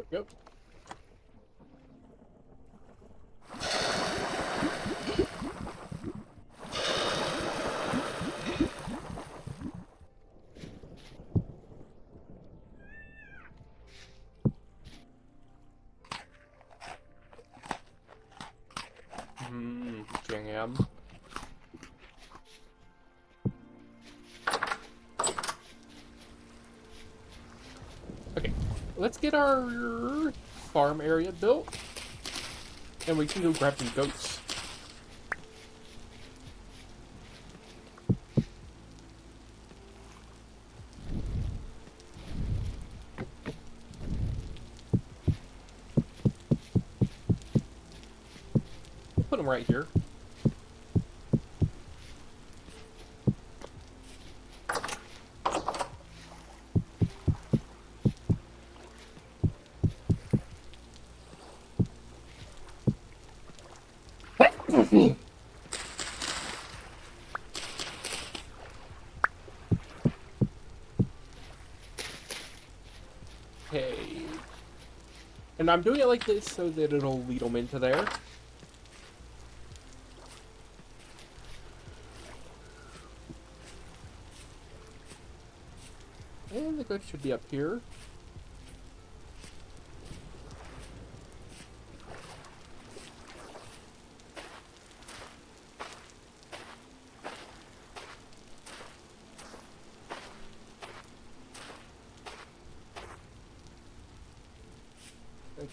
Speaker 1: Yep. Jam. Okay, let's get our farm area built, and we can go grab some goats. We'll put them right here. Okay. And I'm doing it like this so that it'll lead them into there. And the goats should be up here. Okay.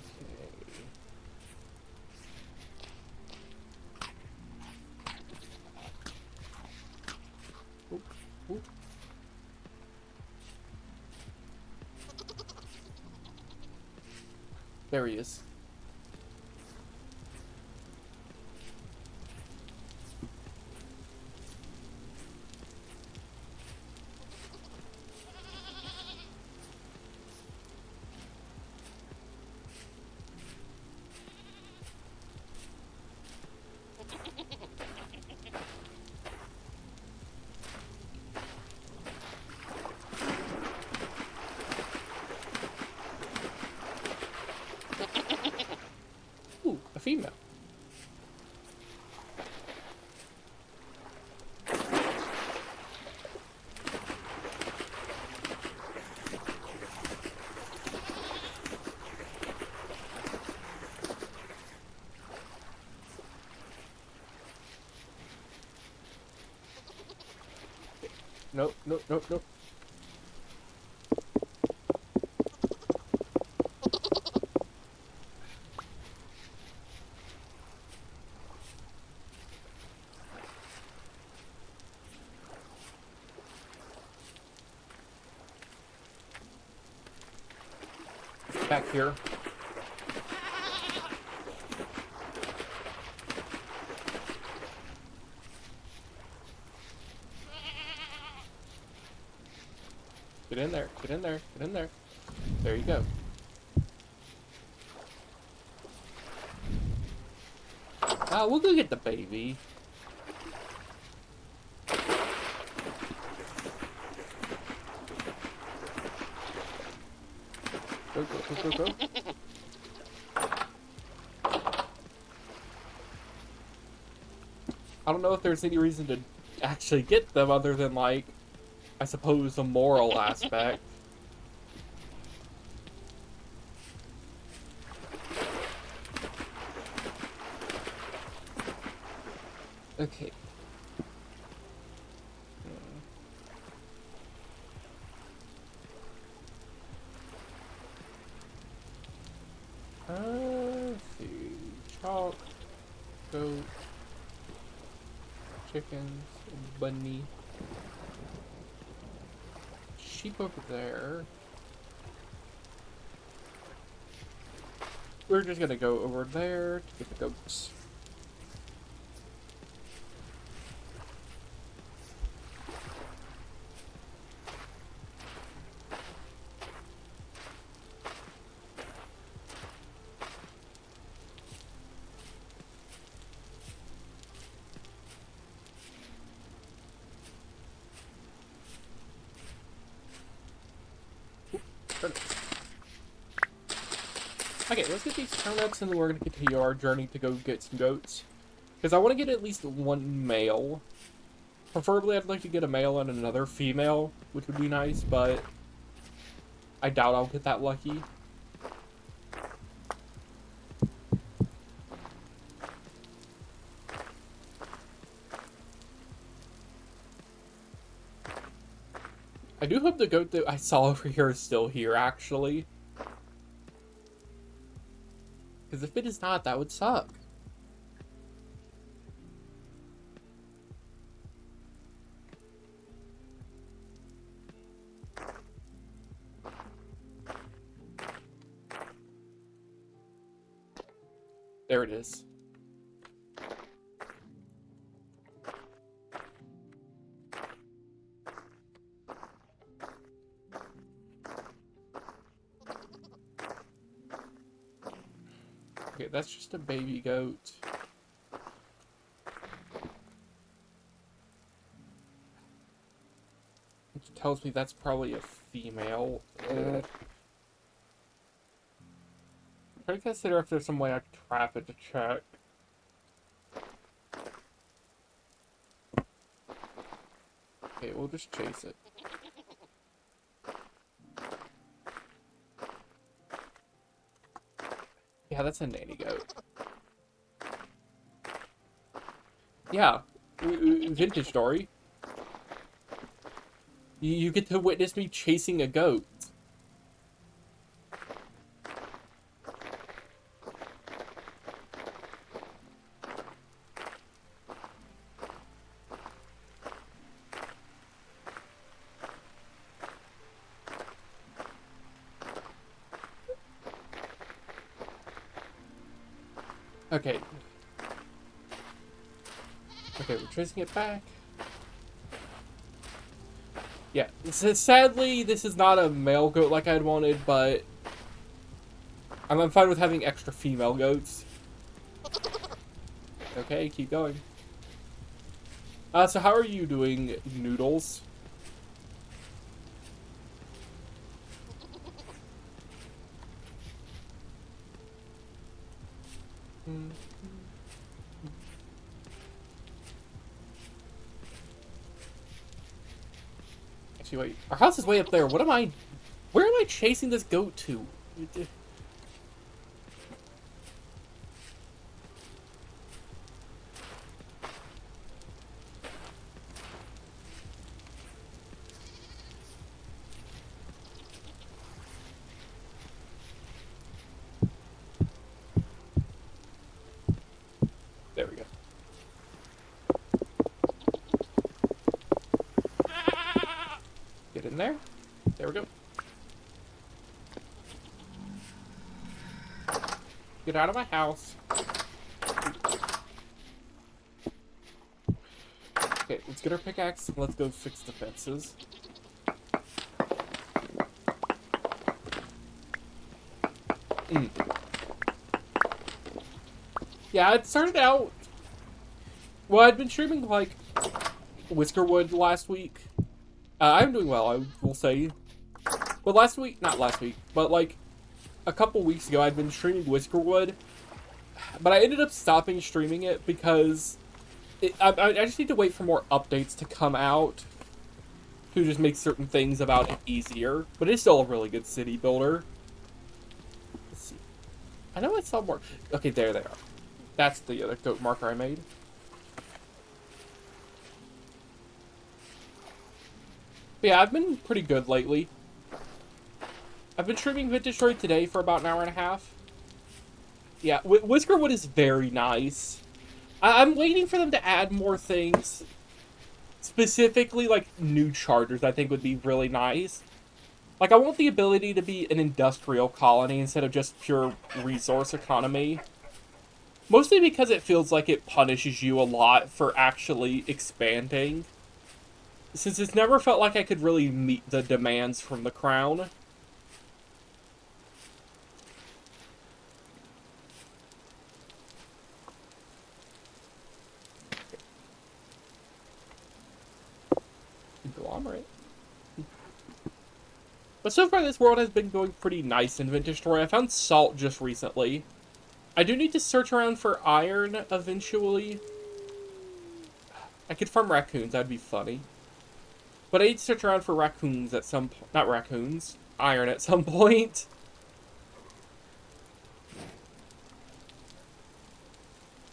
Speaker 1: Oop, oop. There he is. Ooh, a female. Nope, nope, nope, nope. Back here. Get in there, get in there, get in there. There you go. We'll go get the baby. Go, go, go, go, go. I don't know if there's any reason to actually get them other than, like, I suppose the moral aspect. Okay. Let's see. Chalk, goat, chickens, bunny, sheep over there. We're just gonna go over there to get the goats. Okay, let's get these turnips and then we're gonna continue our journey to go get some goats. Because I want to get at least one male. Preferably I'd like to get a male and another female, which would be nice, but I doubt I'll get that lucky. I do hope the goat that I saw over here is still here, actually. Because if it is not, that would suck. There it is. Okay, that's just a baby goat. Which tells me that's probably a female. I'm trying to consider if there's some way I can trap it to check. Okay, we'll just chase it. Yeah, that's a nanny goat. Yeah, vintage story. You get to witness me chasing a goat. Okay. Okay, we're tracing it back. Yeah, sadly, this is not a male goat like I'd wanted, but I'm fine with having extra female goats. Okay, keep going. So how are you doing, Noodles? Actually, wait. Our house is way up there. Where am I chasing this goat to? There we go. Get in there. There we go. Get out of my house. Okay, let's get our pickaxe and let's go fix the fences. Yeah, it started out... Well, I'd been streaming, like, Whiskerwood last week. I'm doing well, I will say. But last week... Not last week, but, like, a couple weeks ago, I'd been streaming Whiskerwood. But I ended up stopping streaming it because... I just need to wait for more updates to come out to just make certain things about it easier. But it's still a really good city builder. Let's see. I know I saw more... Okay, there they are. That's the other goat marker I made. But yeah, I've been pretty good lately. I've been streaming Vintage Story today for about an hour and a half. Yeah, Whiskerwood is very nice. I'm waiting for them to add more things. Specifically, like, new charters I think would be really nice. Like, I want the ability to be an industrial colony instead of just pure resource economy. Mostly because it feels like it punishes you a lot for actually expanding. Since it's never felt like I could really meet the demands from the crown. Conglomerate. But so far, this world has been going pretty nice in Vintage Story. I found salt just recently. I do need to search around for iron eventually. I could farm raccoons, that'd be funny. But I need to search around for raccoons at some point. Not raccoons. Iron at some point.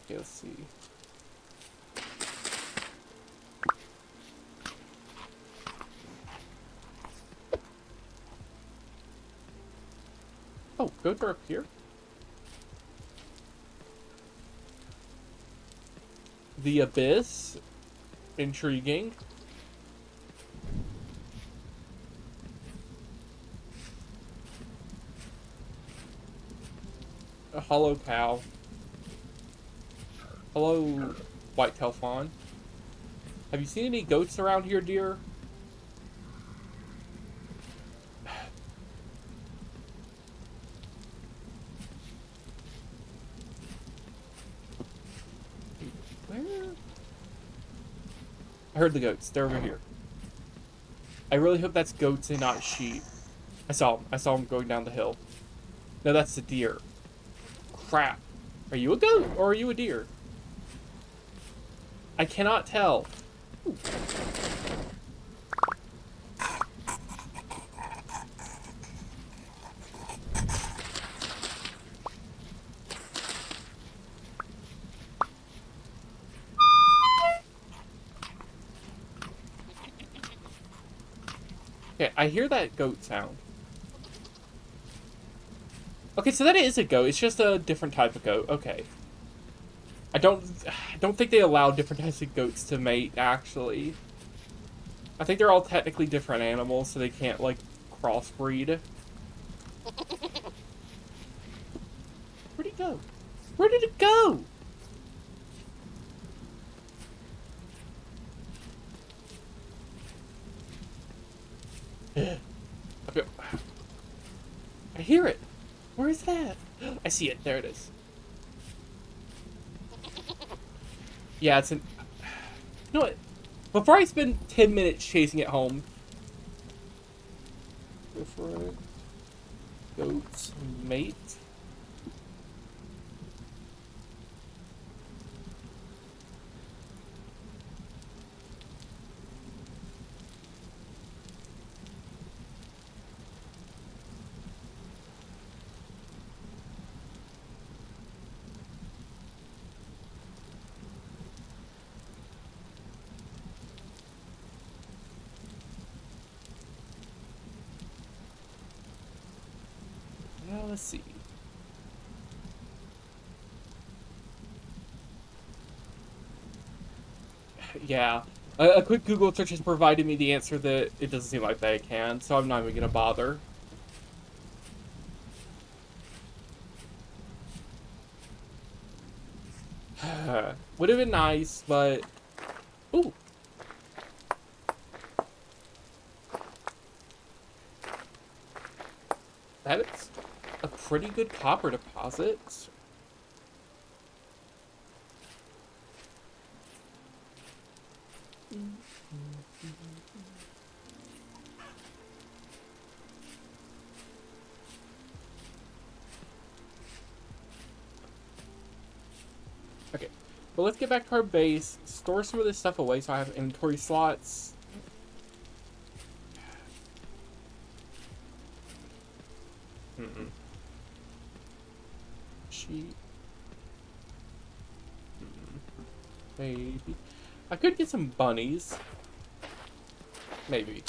Speaker 1: Okay, let's see. Oh, goats are up here. The abyss. Intriguing. A hollow cow. Hello, white-tailed fawn. Have you seen any goats around here, dear? Where? I heard the goats. They're over here. I really hope that's goats and not sheep. I saw them. I saw them going down the hill. No, that's the deer. Crap. Are you a goat or are you a deer? I cannot tell. Ooh. Okay, I hear that goat sound. Okay, so that is a goat. It's just a different type of goat. Okay. I don't think they allow different types of goats to mate, actually. I think they're all technically different animals, so they can't, like, crossbreed. Where'd it go? Where did it go? I hear it. Where is that? I see it. There it is. Yeah, it's an... You know what? Before I spend 10 minutes chasing it home... Go for it. Goats mate. Well, let's see. Yeah. A quick Google search has provided me the answer that it doesn't seem like they can, so I'm not even gonna bother. Would have been nice, but... Ooh! That is a pretty good copper deposit. Okay, well, let's get back to our base, store some of this stuff away so I have inventory slots. Sheep. Maybe. I could get some bunnies. Maybe.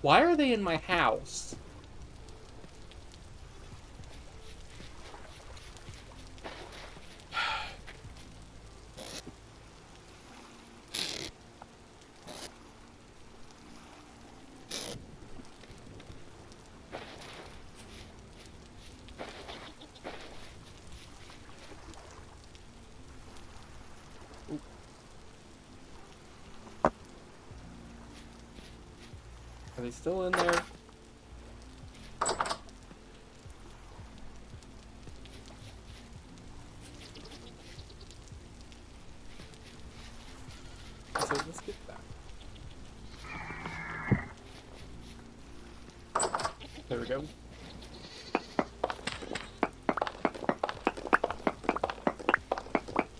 Speaker 1: Why are they in my house? Are they still in there? So let's get that. There we go.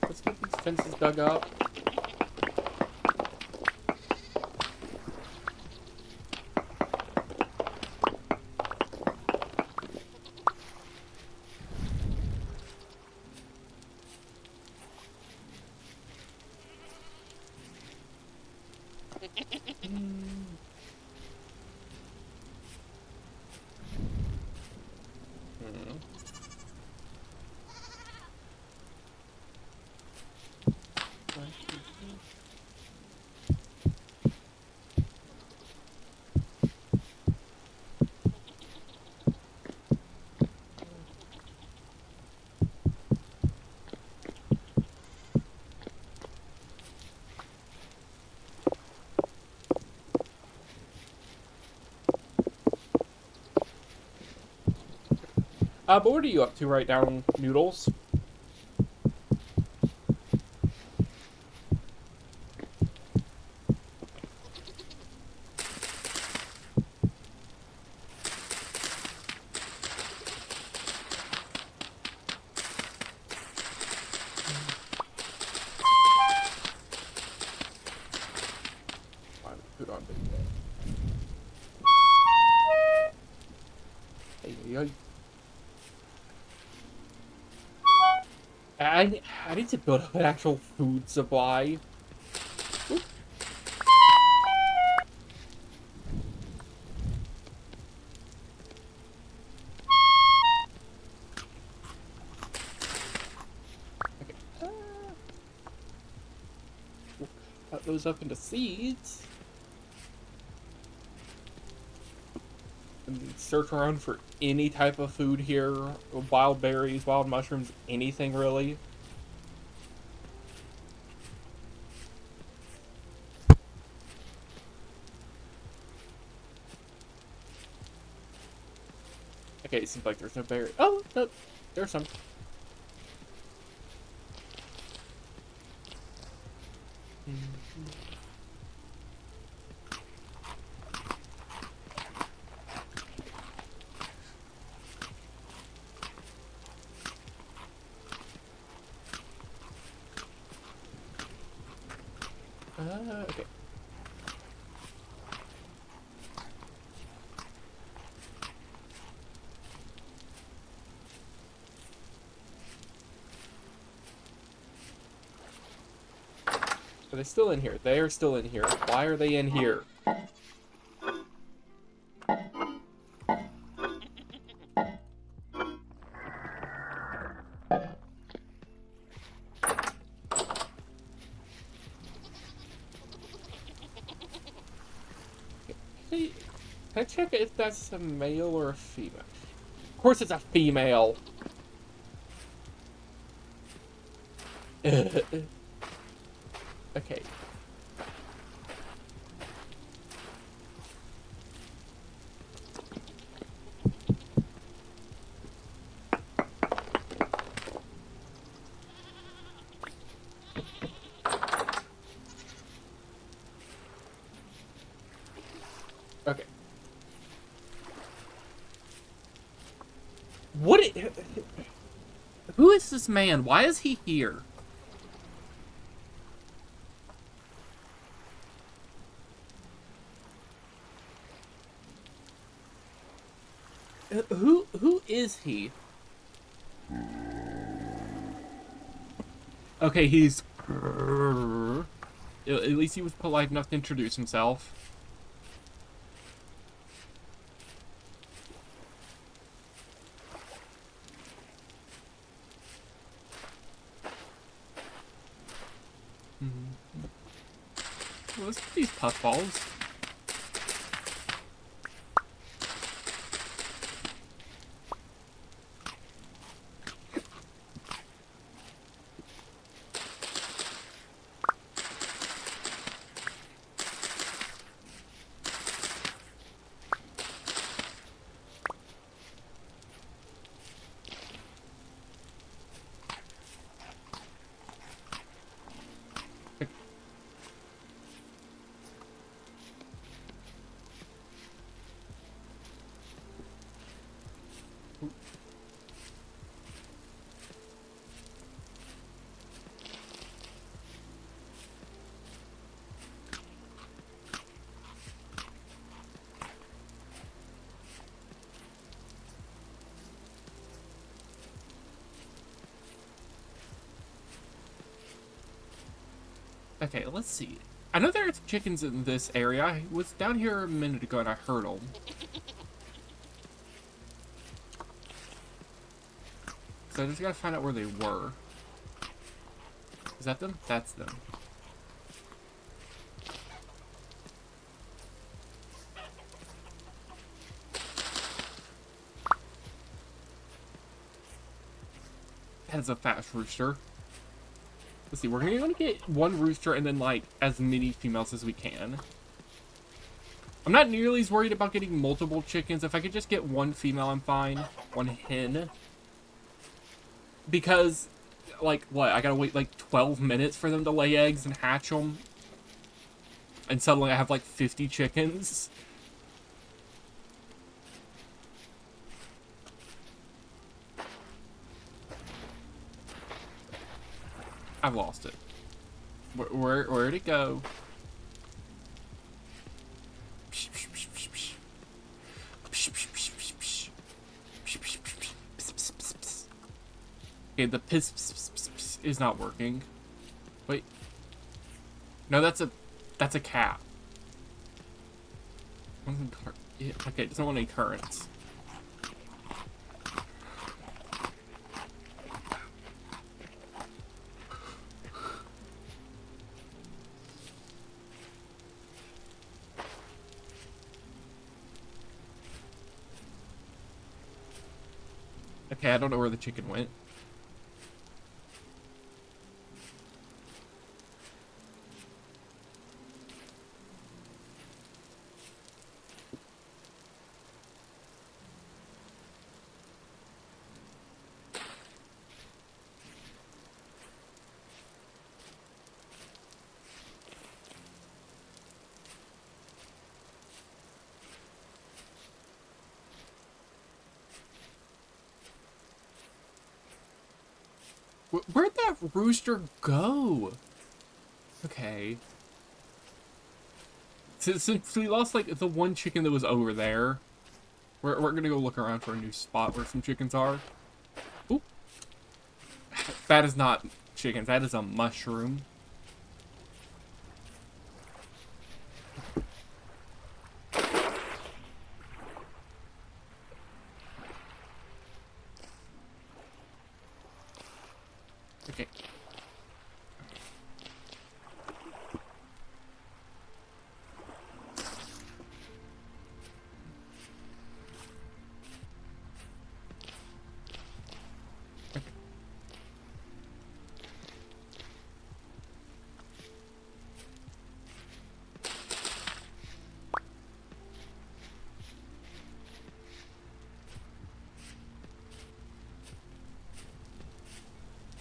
Speaker 1: Let's get these fences dug up. But what are you up to right now, Noodles? Put on hey. I need to build up an actual food supply. Oop. Okay. We'll cut those up into seeds. And search around for any type of food here. Wild berries, wild mushrooms, anything really. Okay, it seems like there's no berry. Oh, no, there's some. Okay. Are they still in here? They are still in here. Why are they in here? Can I check if that's a male or a female? Of course it's a female. Okay. Okay. Who is this man? Why is he here? Who is he? Okay, he's... At least he was polite enough to introduce himself. Well, let's get these puffballs. Okay, let's see. I know there's chickens in this area. I was down here a minute ago and I heard them. So I just gotta find out where they were. Is that them? That's them. That is a fast rooster. Let's see, we're gonna get one rooster and then, like, as many females as we can. I'm not nearly as worried about getting multiple chickens. If I could just get one female, I'm fine. One hen. Because, like, what? I gotta wait, like, 12 minutes for them to lay eggs and hatch them. And suddenly I have, like, 50 chickens. I've lost it. Where'd it go? Okay, the piss is not working. Wait. No, that's a cat. Okay, it doesn't want any currents. Okay, I don't know where the chicken went. Where'd that rooster go? Okay. Since we lost, like, the one chicken that was over there, we're gonna go look around for a new spot where some chickens are. Oop. That is not chickens. That is a mushroom. Okay.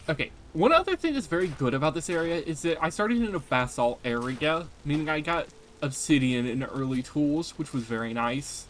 Speaker 1: Okay, one other thing that's very good about this area is that I started in a basalt area, meaning I got obsidian and early tools, which was very nice.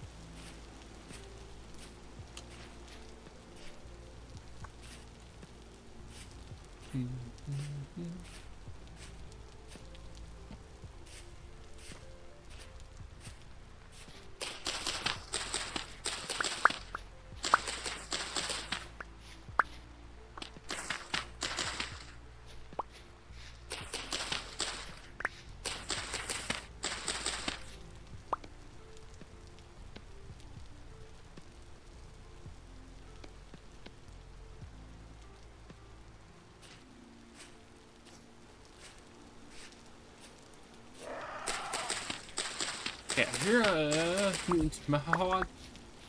Speaker 1: Yeah, here,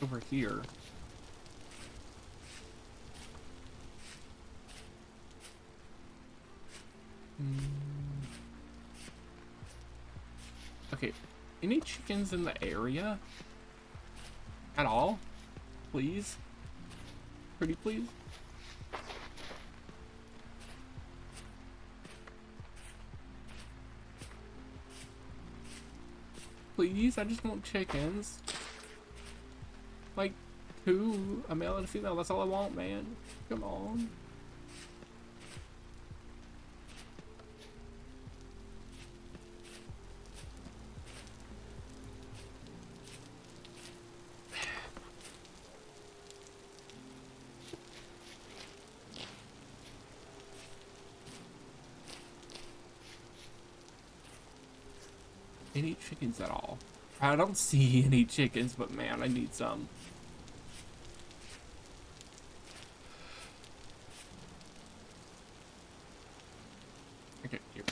Speaker 1: over here. Okay, any chickens in the area? At all? Please? Pretty please? Please, I just want chickens. Like, two, a male and a female, that's all I want, man. Come on. Any chickens at all? I don't see any chickens, but man, I need some. Okay, here.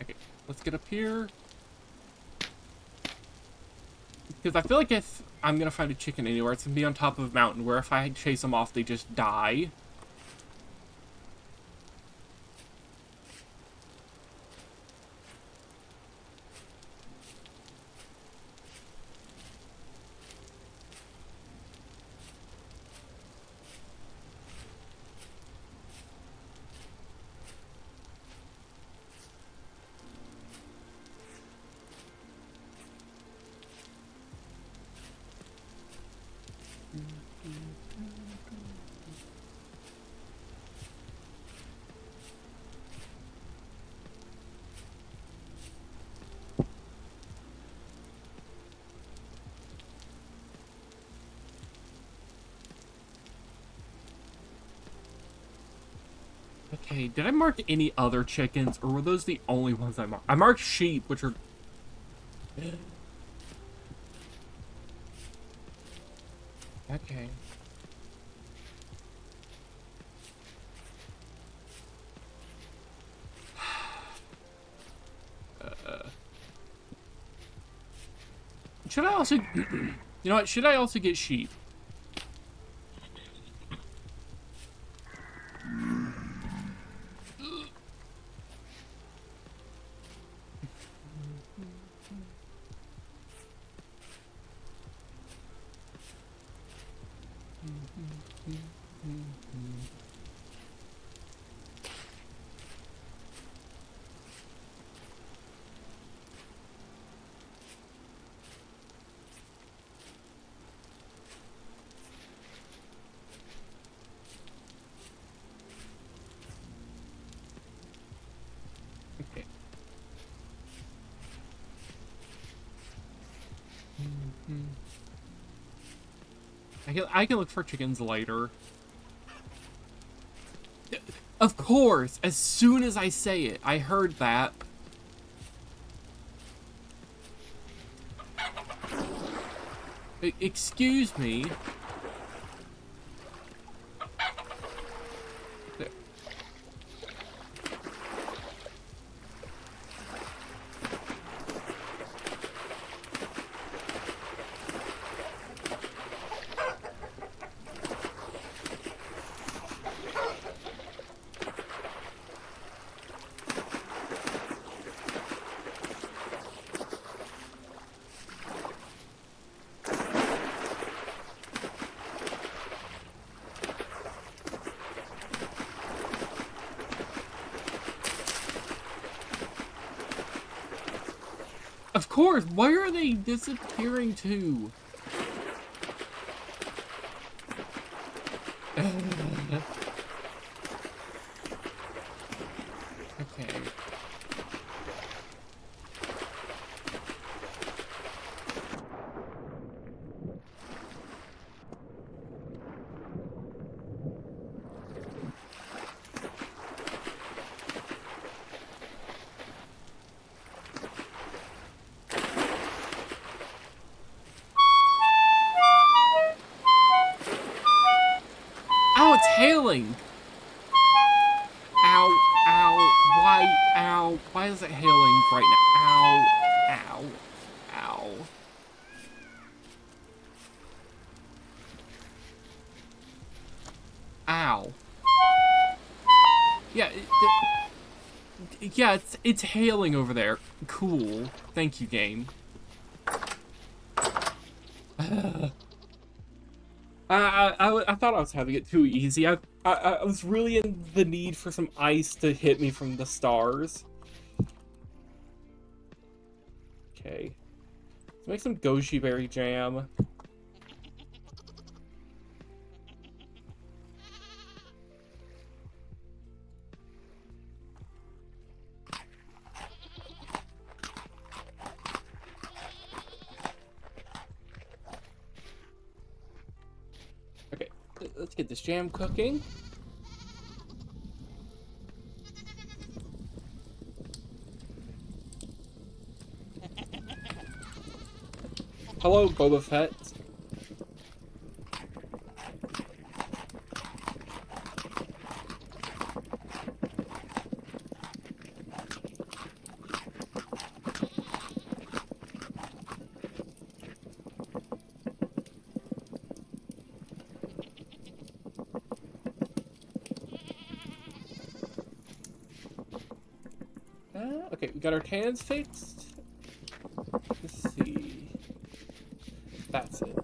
Speaker 1: Okay, let's get up here. Because I feel like if I'm gonna find a chicken anywhere, it's gonna be on top of a mountain where if I chase them off, they just die. Okay, did I mark any other chickens, or were those the only ones I marked? I marked sheep, which are... Okay. Should I also... You know what? Should I also get sheep? Okay. I can look for chickens later. Of course! As soon as I say it, I heard that. Excuse me. Of course! Where are they disappearing to? Okay. Ow, it's hailing! Ow, ow, why, ow, why is it hailing right now? Ow, ow, ow. Ow. Yeah, yeah, it's hailing over there. Cool. Thank you, game. I thought I was having it too easy. I was really in the need for some ice to hit me from the stars. Okay. Let's make some goji berry jam. get this jam cooking. Hello, Boba Fett. Okay, we got our cannons fixed. Let's see. That's it.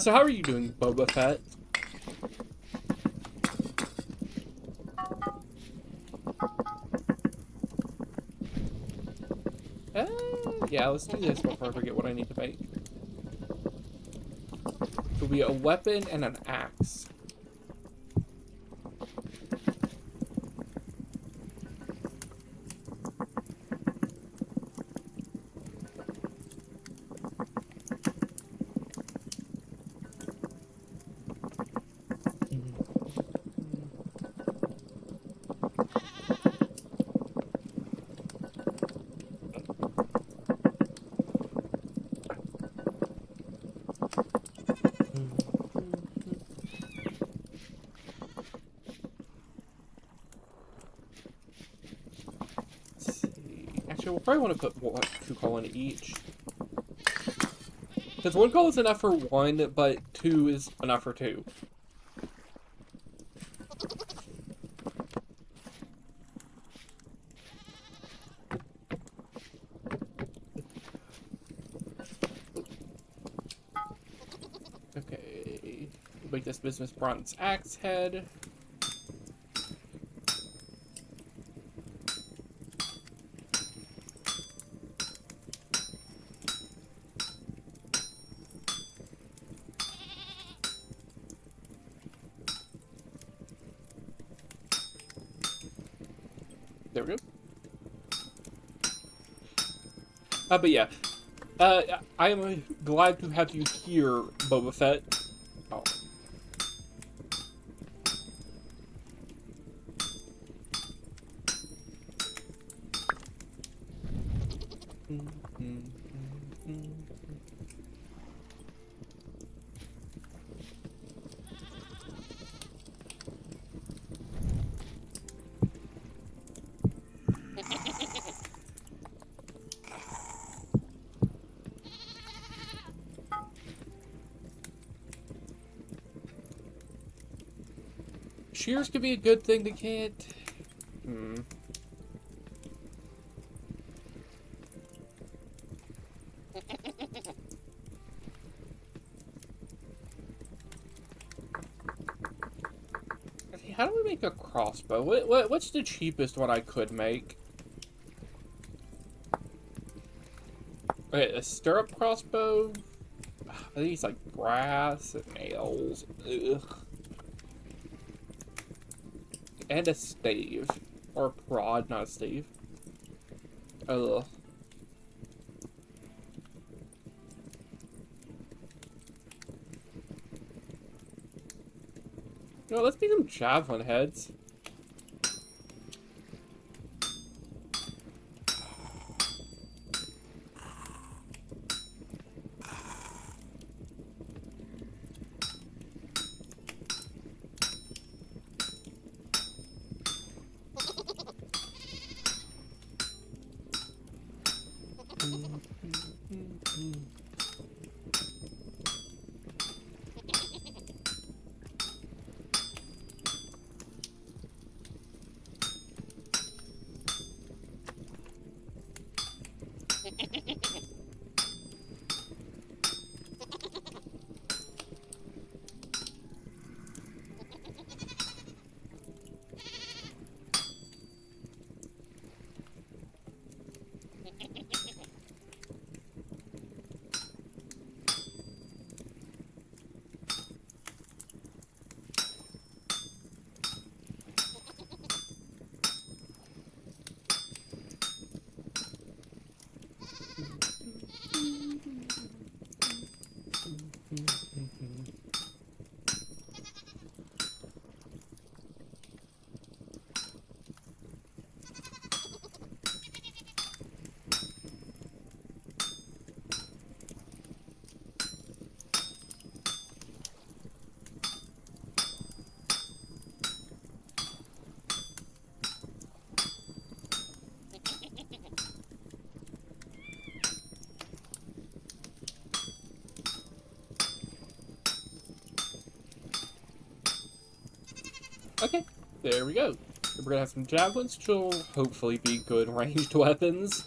Speaker 1: So how are you doing, Boba Fett? Yeah, let's do this before I forget what I need to make. It'll be a weapon and an axe. Actually, we'll probably want to put 2 coal in each. Because 1 coal is enough for 1, but 2 is enough for 2. Okay, we'll make this business bronze axe head. There we go. But yeah. I am glad to have you here, Boba Fett. Oh. Shears could be a good thing to get. How do we make a crossbow? What's the cheapest one I could make? Okay, a stirrup crossbow. I think it's like brass and nails. Ugh. And a stave. Or a prod, not a stave. Ugh. No, let's make some javelin heads. Okay, there we go. We're gonna have some javelins, which will hopefully be good ranged weapons.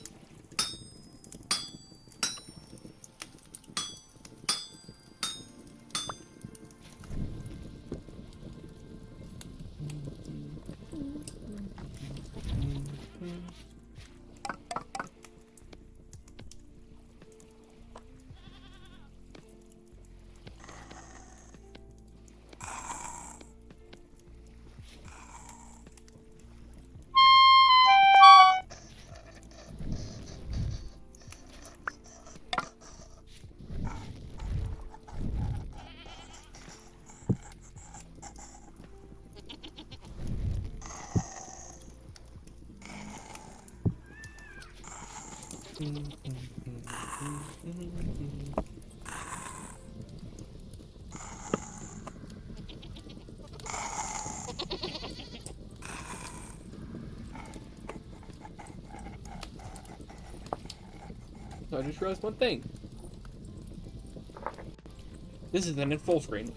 Speaker 1: So I just realized one thing. This isn't in full screen.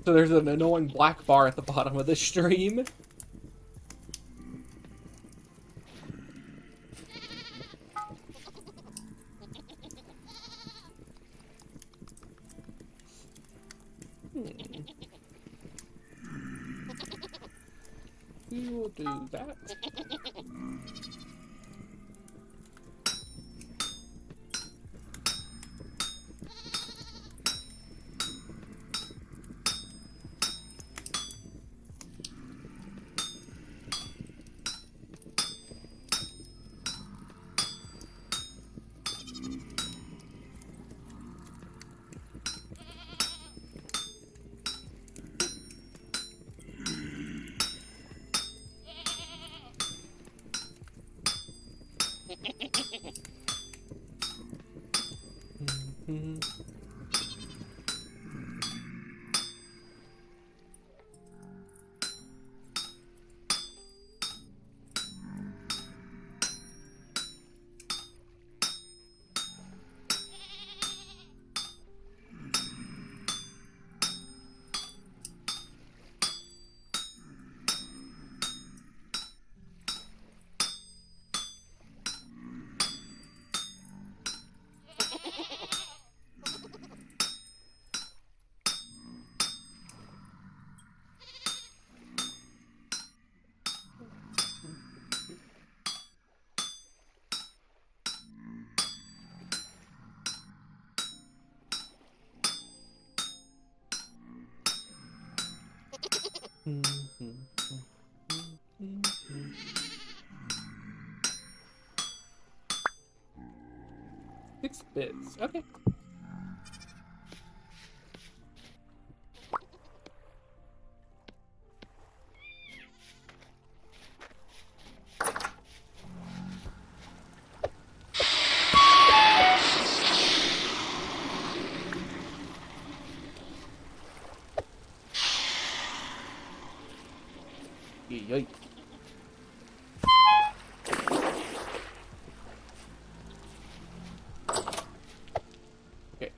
Speaker 1: So there's an annoying black bar at the bottom of the stream. We will do that. Six bits. Okay. Yikes. Okay.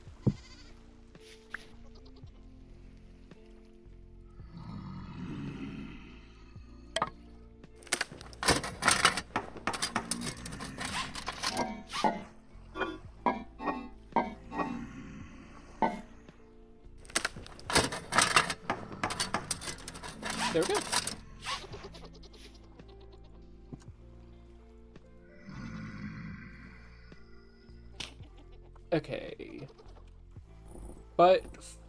Speaker 1: There we go. Okay. But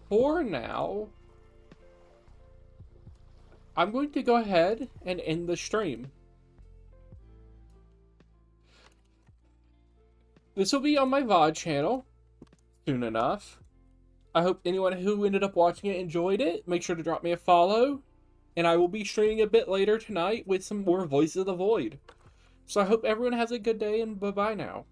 Speaker 1: for now, I'm going to go ahead and end the stream. This will be on my VOD channel soon enough. I hope anyone who ended up watching it enjoyed it. Make sure to drop me a follow. And I will be streaming a bit later tonight with some more Voices of the Void. So I hope everyone has a good day, and bye-bye now.